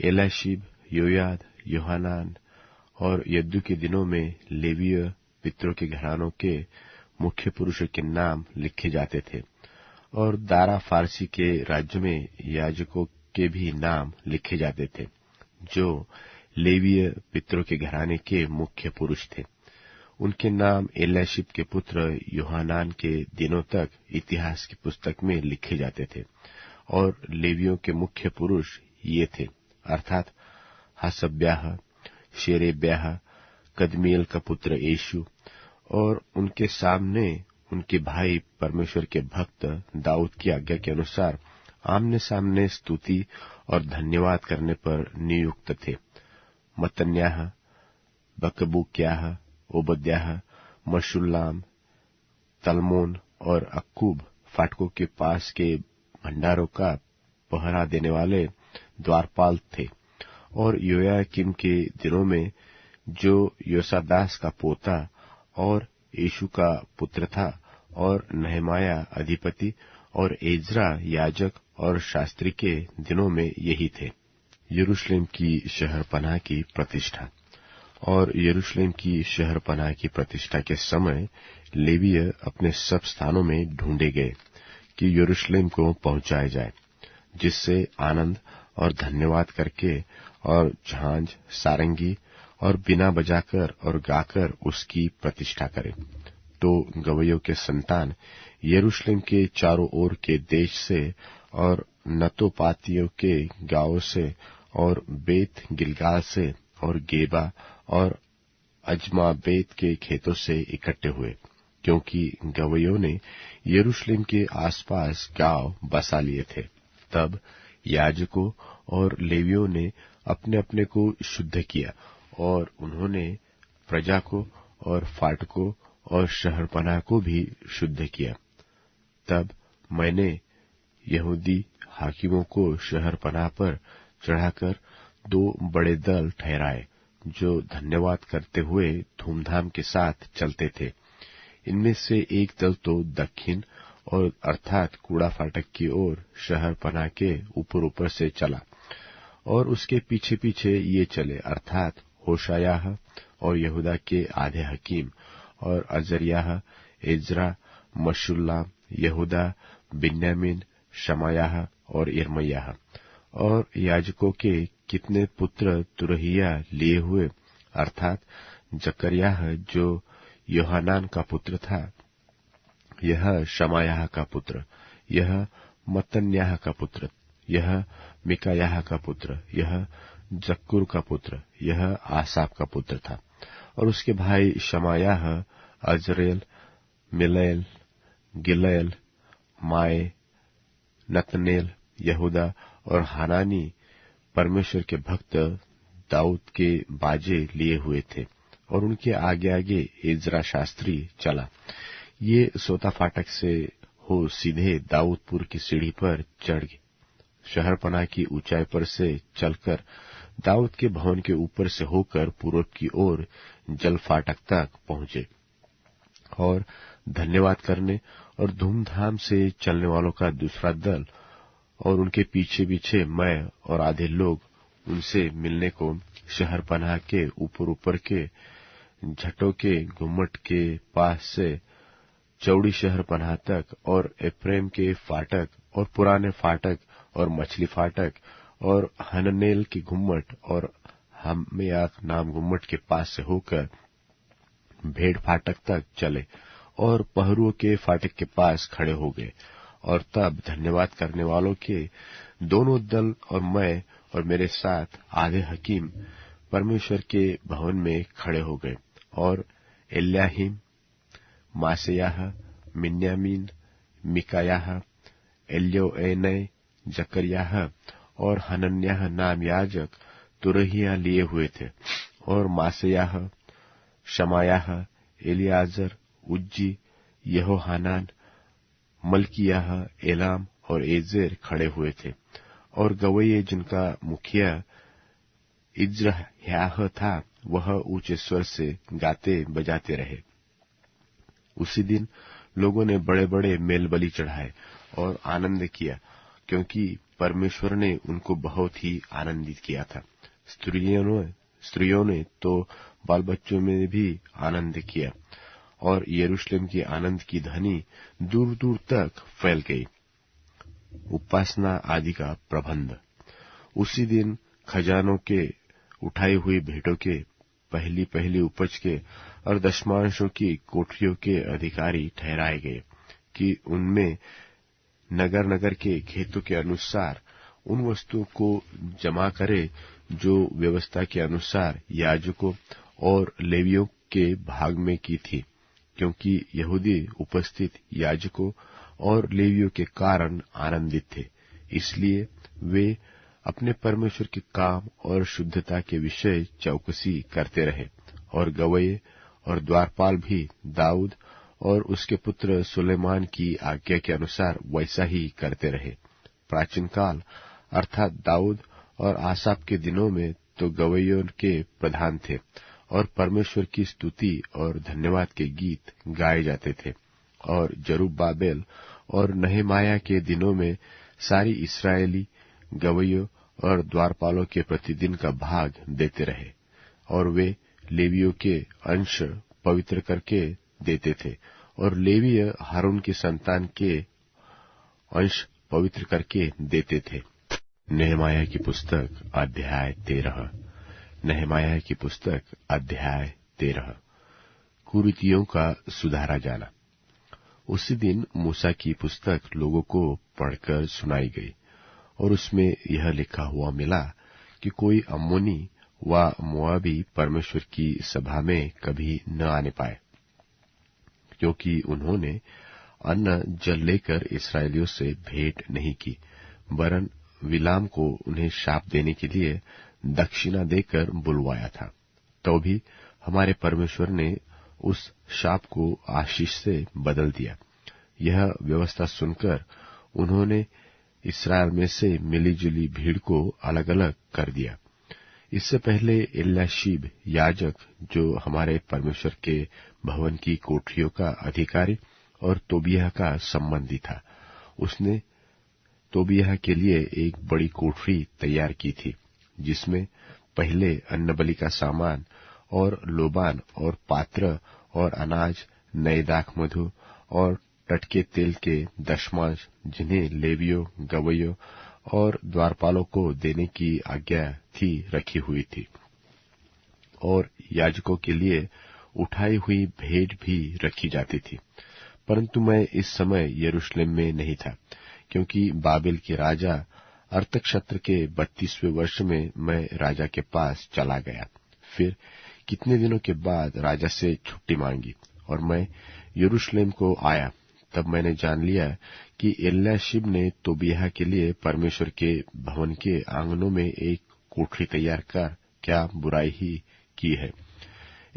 एलाशीब, योयाद, योहानान और यद्दू के दिनों में लेवीय पितरों के घरानों के मुख्य पुरुषों के नाम लिखे जाते थे। और दारा फारसी के राज्य में याजकों के भी नाम लिखे जाते थे, जो लेवीय पितरों के घराने के मुख्य पुरुष थे। उनके नाम एल्याशीब के पुत्र योहानान के दिनों तक इतिहास की पुस्तक में लिखे जाते थे। और लेवियों के मुख्य पुरुष ये थे, अर्थात हसब्याह, शेरेब्याह, कदमियल का पुत्र यीशु, और उनके सामने उनके भाई परमेश्वर के भक्त दाऊद की आज्ञा के अनुसार आमने सामने स्तुति और धन्यवाद करने पर नियुक्त थे। मत्तन्याह, बकबूक्याह, ओबद्याह, मशुल्लाम, तलमोन और अक्कूब फाटकों के पास के भंडारों का पहरा देने वाले द्वारपाल थे। और योयाकीम के दिनों में जो योसादास का पोता और यीशु का पुत्र था, और नहमाया अधिपति और एज्रा याजक और शास्त्री के दिनों में यही थे। यरूशलेम की शहरपनाह की प्रतिष्ठा। और यरूशलेम की शहरपनाह की प्रतिष्ठा के समय लेवीय अपने सब स्थानों में ढूंढे गए कि यरूशलेम को पहुंचाया जाए, जिससे आनंद और धन्यवाद करके और झांझ, सारंगी और बिना बजाकर और गाकर उसकी प्रतिष्ठा करें। तो गवैयों के संतान यरूशलेम के चारों ओर के देश से और नतोपातियों के गांवों से और बेत गिलगाल से और गेबा और अजमाबेत के खेतों से इकट्ठे हुए, क्योंकि गवैयों ने यरूशलेम के आसपास गांव बसा लिए थे। तब याजकों और लेवियों ने अपने अपने को शुद्ध किया, और उन्होंने प्रजा को और फाटकों और शहरपनाह को भी शुद्ध किया। तब मैंने यहूदी हाकिमों को शहरपनाह पर चढ़ाकर 2 बड़े दल ठहराए, जो धन्यवाद करते हुए धूमधाम के साथ चलते थे। इनमें से एक दल तो दक्षिण और अर्थात कूड़ा फाटक की ओर शहरपनाह के ऊपर से चला, और उसके पीछे पीछे ये चले, अर्थात होशायाह और यहूदा के आधे हकीम और अजर्याह, एज्रा, मशुल्लाम, यहूदा, बिन्यामीन, शमायाह और यिर्मयाह, और याजकों के कितने पुत्र तुरहिया लिए हुए, अर्थात जकर्याह जो योहानान का पुत्र था, यह शमायाह का पुत्र, यह मत्तन्याह का पुत्र, यह मिकायाह का पुत्र, यह जक्कुर का पुत्र, यह आसाप का पुत्र था। और उसके भाई शमायाह, अजरेल, मिलैल, गिलैल, माए, नतनेल, यहूदा और हानानी परमेश्वर के भक्त दाऊद के बाजे लिए हुए थे, और उनके आगे आगे इजरा शास्त्री चला। ये सोता फाटक से हो सीधे दाऊदपुर की सीढ़ी पर चढ़ गए, शहरपनाह की ऊंचाई पर से चलकर दाऊद के भवन के ऊपर से होकर पूर्व की ओर जल फाटक तक पहुंचे। और धन्यवाद करने और धूमधाम से चलने वालों का दूसरा दल और उनके पीछे पीछे मैं और आधे लोग उनसे मिलने को शहरपनाह के ऊपर के झटों के गुम्मट के पास से चौड़ी शहरपनाह तक और एफ्रेम के फाटक और पुराने फाटक और मछली फाटक और हननेल की गुम्मट और हमेयाक नाम गुम्मट के पास से होकर भेड़ फाटक तक चले और पहरुओं के फाटक के पास खड़े हो गए। और तब धन्यवाद करने वालों के दोनों दल और मैं और मेरे साथ आधे हकीम परमेश्वर के भवन में खड़े हो गए। और एल्याहीम, मासेयाह, मिन्यामीन, मिकायाह, एल्योएनै, जकर्याह और हनन्याह नाम याजक तुरहिया लिए हुए थे। और मासेयाह, शमायाह, एलियाजर, उज्जी, यहोहानान, मल्कियाह, एलाम और एजेर खड़े हुए थे। और गवैये जिनका मुखिया इज्रह्याह था, वह ऊंचे स्वर से गाते बजाते रहे। उसी दिन लोगों ने बड़े बड़े मेल बलि चढ़ाए और आनंद किया, क्योंकि परमेश्वर ने उनको बहुत ही आनंदित किया था। स्त्रियों ने तो बाल बच्चों में भी आनंद किया, और यरूशलेम की आनंद की ध्वनि दूर दूर तक फैल गई। उपासना आदि का प्रबंध। उसी दिन खजानों के उठाई हुई भेंटों के पहली पहली उपज के और दशमांशों की कोठरियों के अधिकारी ठहराए गए कि उनमें नगर नगर के खेतों के अनुसार उन वस्तुओं को जमा करे जो व्यवस्था के अनुसार याजकों और लेवियों के भाग में की थी, क्योंकि यहूदी उपस्थित याजकों और लेवियों के कारण आनंदित थे। इसलिए वे अपने परमेश्वर के काम और शुद्धता के विषय चौकसी करते रहे। और गवैये और द्वारपाल भी दाऊद और उसके पुत्र सुलेमान की आज्ञा के अनुसार वैसा ही करते रहे। प्राचीन काल अर्थात दाऊद और आसाप के दिनों में तो गवैयों के प्रधान थे और परमेश्वर की स्तुति और धन्यवाद के गीत गाए जाते थे। और जरुब्बाबेल और नहमाया के दिनों में सारी इस्राएली गवैयों और द्वारपालों के प्रतिदिन का भाग देते रहे, और वे लेवियों के अंश पवित्र करके देते थे, और लेवीय हारून की संतान के अंश पवित्र करके देते थे। नहमाया की पुस्तक अध्याय 13। नहमाया की पुस्तक अध्याय 13। कुरीतियों का सुधारा जाना। उसी दिन मूसा की पुस्तक लोगों को पढ़कर सुनाई गई, और उसमें यह लिखा हुआ मिला कि कोई अम्मोनी व मोआबी परमेश्वर की सभा में कभी न आने पाए, क्योंकि उन्होंने अन्न जल लेकर इसराइलियों से भेंट नहीं की, वरन विलाम को उन्हें शाप देने के लिए दक्षिणा देकर बुलवाया था। तो भी हमारे परमेश्वर ने उस शाप को आशीष से बदल दिया। यह व्यवस्था सुनकर उन्होंने इस्राएल में से मिलीजुली भीड़ को अलग अलग कर दिया। इससे पहले एल्याशीब याजक, जो हमारे परमेश्वर के भवन की कोठरियों का अधिकारी और तोबियाह का संबंधी था, उसने तोबियाह के लिए एक बड़ी कोठरी तैयार की थी, जिसमें पहले अन्नबलि का सामान और लोबान और पात्र और अनाज, नए दाखमधु और टटके तेल के दशमांश, जिन्हें लेवियों, गवैयों और द्वारपालों को देने की आज्ञा थी, रखी हुई थी। और याजकों के लिए उठाई हुई भेंट भी रखी जाती थी। परंतु मैं इस समय यरूशलेम में नहीं था, क्योंकि बाबेल के राजा अर्थक्षत्र के 32वें वर्ष में मैं राजा के पास चला गया। फिर कितने दिनों के बाद राजा से छुट्टी मांगी और मैं यरूशलेम को आया। तब मैंने जान लिया कि एल्याशीब ने तोबियाह के लिए परमेश्वर के भवन के आंगनों में एक कोठरी तैयार कर क्या बुराई ही की है।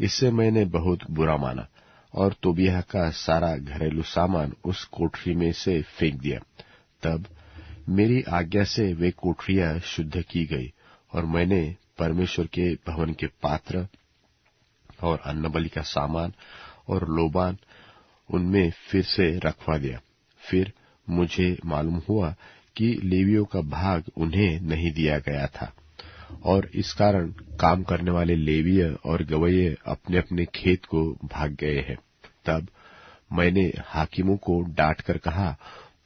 इससे मैंने बहुत बुरा माना और तोबियाह का सारा घरेलू सामान उस कोठरी में से फेंक दिया। तब मेरी आज्ञा से वे कोठरियां शुद्ध की गई और मैंने परमेश्वर के भवन के पात्र और अन्नबलि का सामान और लोबान उनमें फिर से रखवा दिया। फिर मुझे मालूम हुआ कि लेवियों का भाग उन्हें नहीं दिया गया था, और इस कारण काम करने वाले लेवीय और गवैये अपने अपने खेत को भाग गए हैं। तब मैंने हाकिमों को डांट कर कहा,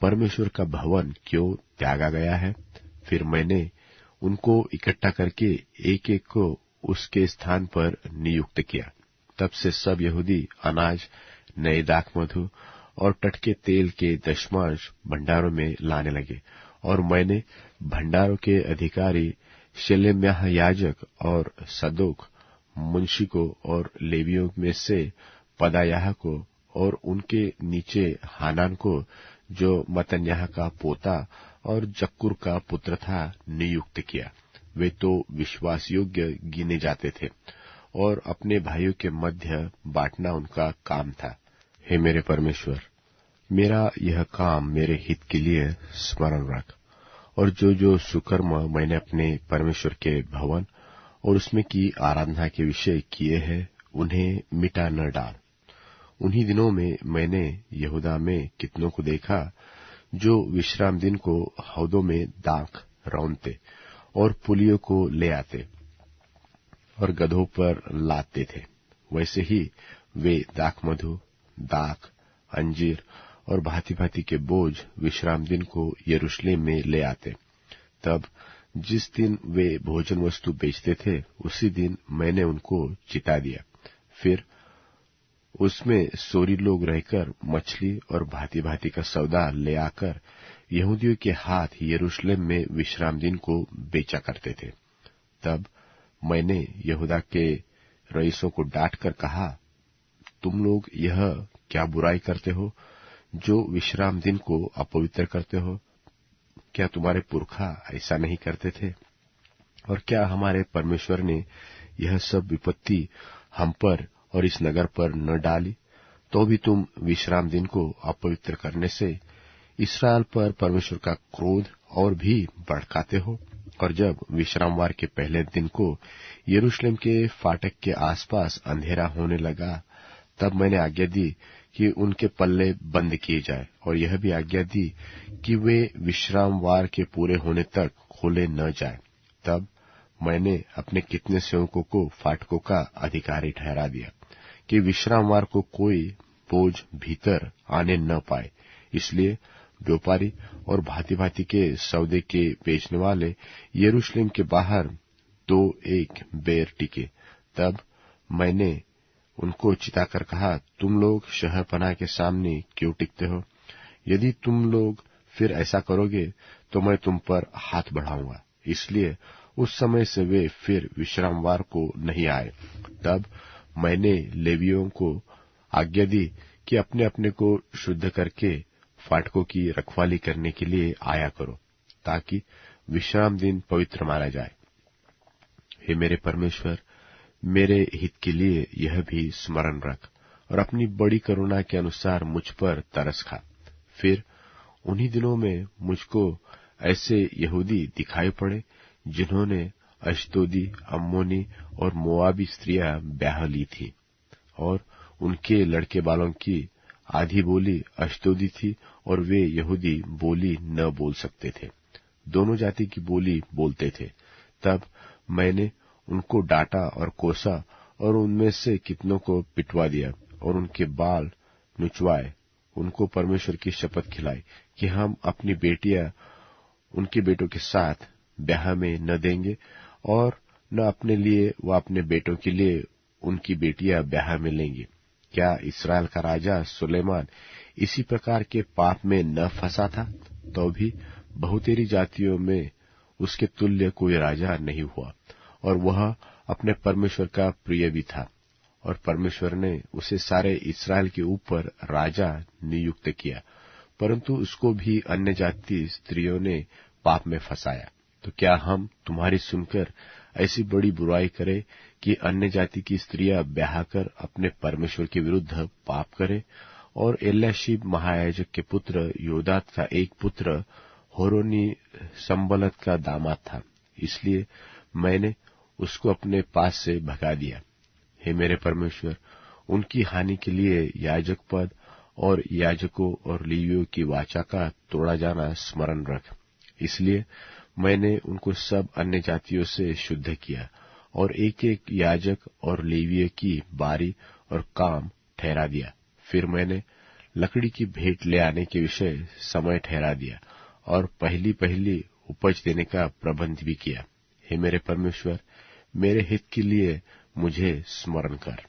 परमेश्वर का भवन क्यों त्यागा गया है? फिर मैंने उनको इकट्ठा करके एक एक को उसके स्थान पर नियुक्त किया। तब से सब यहूदी अनाज, नए दाखमधु और टटके तेल के दशमांश भंडारों में लाने लगे, और मैंने भंडारों के अधिकारी शेलेम्याह याजक और सदोक मुंशी को और लेवियों में से पदायाह को और उनके नीचे हानान को, जो मतन्याह का पोता और जक्कुर का पुत्र था, नियुक्त किया। वे तो विश्वास योग्य गिने जाते थे और अपने भाइयों के मध्य बांटना उनका काम था। हे मेरे परमेश्वर, मेरा यह काम मेरे हित के लिए स्मरण रख, और जो जो सुकर्म मैंने अपने परमेश्वर के भवन और उसमें की आराधना के विषय किए हैं, उन्हें मिटा न डाल। उन्हीं दिनों में मैंने यहूदा में कितनों को देखा जो विश्राम दिन को हौदों में दाख रौंदते और पुलियों को ले आते और गधों पर लादते थे। वैसे ही वे दाखमधु, दाख, अंजीर और भांति भांति के बोझ विश्राम दिन को यरूशलेम में ले आते। तब जिस दिन वे भोजन वस्तु बेचते थे, उसी दिन मैंने उनको चिता दिया। फिर उसमें सोरी लोग रहकर मछली और भांति भांति का सौदा ले आकर यहूदियों के हाथ यरूशलेम में विश्राम दिन को बेचा करते थे। तब मैंने यहूदा के रईसों को डांट कर कहा, तुम लोग यह क्या बुराई करते हो जो विश्राम दिन को अपवित्र करते हो? क्या तुम्हारे पुरखा ऐसा नहीं करते थे? और क्या हमारे परमेश्वर ने यह सब विपत्ति हम पर और इस नगर पर न डाली? तो भी तुम विश्राम दिन को अपवित्र करने से इस्राएल पर परमेश्वर का क्रोध और भी भड़काते हो। और जब विश्रामवार के पहले दिन को यरूशलेम के फाटक के आसपास अंधेरा होने लगा, तब मैंने आज्ञा दी कि उनके पल्ले बंद किए जाए, और यह भी आज्ञा दी कि वे विश्रामवार के पूरे होने तक खोले न जाए। तब मैंने अपने कितने सेवकों को फाटकों का अधिकारी ठहरा दिया कि विश्रामवार को कोई बोझ भीतर आने न पाए। इसलिए व्यापारी और भांति भांति के सौदे के बेचने वाले यरूशलेम के बाहर 2-1 बेर टिके। तब मैंने उनको चिताकर कहा, तुम लोग शहरपनाह के सामने क्यों टिकते हो? यदि तुम लोग फिर ऐसा करोगे तो मैं तुम पर हाथ बढ़ाऊंगा। इसलिए उस समय से वे फिर विश्रामवार को नहीं आए। तब मैंने लेवियों को आज्ञा दी कि अपने अपने को शुद्ध करके फाटकों की रखवाली करने के लिए आया करो, ताकि विश्राम दिन पवित्र माना जाए। हे मेरे परमेश्वर, मेरे हित के लिए यह भी स्मरण रख, और अपनी बड़ी करुणा के अनुसार मुझ पर तरस खा। फिर उन्हीं दिनों में मुझको ऐसे यहूदी दिखाई पड़े जिन्होंने अश्दोदी, अम्मोनी और मोआबी स्त्रियां ब्याह ली थी, और उनके लड़के बालों की आधी बोली अश्दोदी थी और वे यहूदी बोली न बोल सकते थे, दोनों जाति की बोली बोलते थे। तब मैंने उनको डांटा और कोसा और उनमें से कितनों को पिटवा दिया और उनके बाल नुचवाए, उनको परमेश्वर की शपथ खिलाई कि हम अपनी बेटियां उनके बेटों के साथ ब्याह में न देंगे और न अपने लिए व अपने बेटों के लिए उनकी बेटियां ब्याह में लेंगे। क्या इस्राएल का राजा सुलेमान इसी प्रकार के पाप में न फंसा था? तो भी बहुतेरी जातियों में उसके तुल्य कोई राजा नहीं हुआ, और वह अपने परमेश्वर का प्रिय भी था, और परमेश्वर ने उसे सारे इस्राएल के ऊपर राजा नियुक्त किया। परंतु उसको भी अन्य जाति स्त्रियों ने पाप में फंसाया। तो क्या हम तुम्हारी सुनकर ऐसी बड़ी बुराई करें कि अन्य जाति की स्त्रियां ब्याह कर अपने परमेश्वर के विरुद्ध पाप करें? और एल्याशीब महायाजक के पुत्र योदात का एक पुत्र होरोनी संबलत का दामाद था, इसलिए मैंने उसको अपने पास से भगा दिया। हे मेरे परमेश्वर, उनकी हानि के लिए याजक पद और याजकों और लेवियों की वाचा का तोड़ा जाना स्मरण रख। इसलिए मैंने उनको सब अन्य जातियों से शुद्ध किया और एक एक याजक और लेवीय की बारी और काम ठहरा दिया। फिर मैंने लकड़ी की भेंट ले आने के विषय समय ठहरा दिया और पहली पहली उपज देने का प्रबंध भी किया। हे मेरे परमेश्वर, मेरे हित के लिए मुझे स्मरण कर।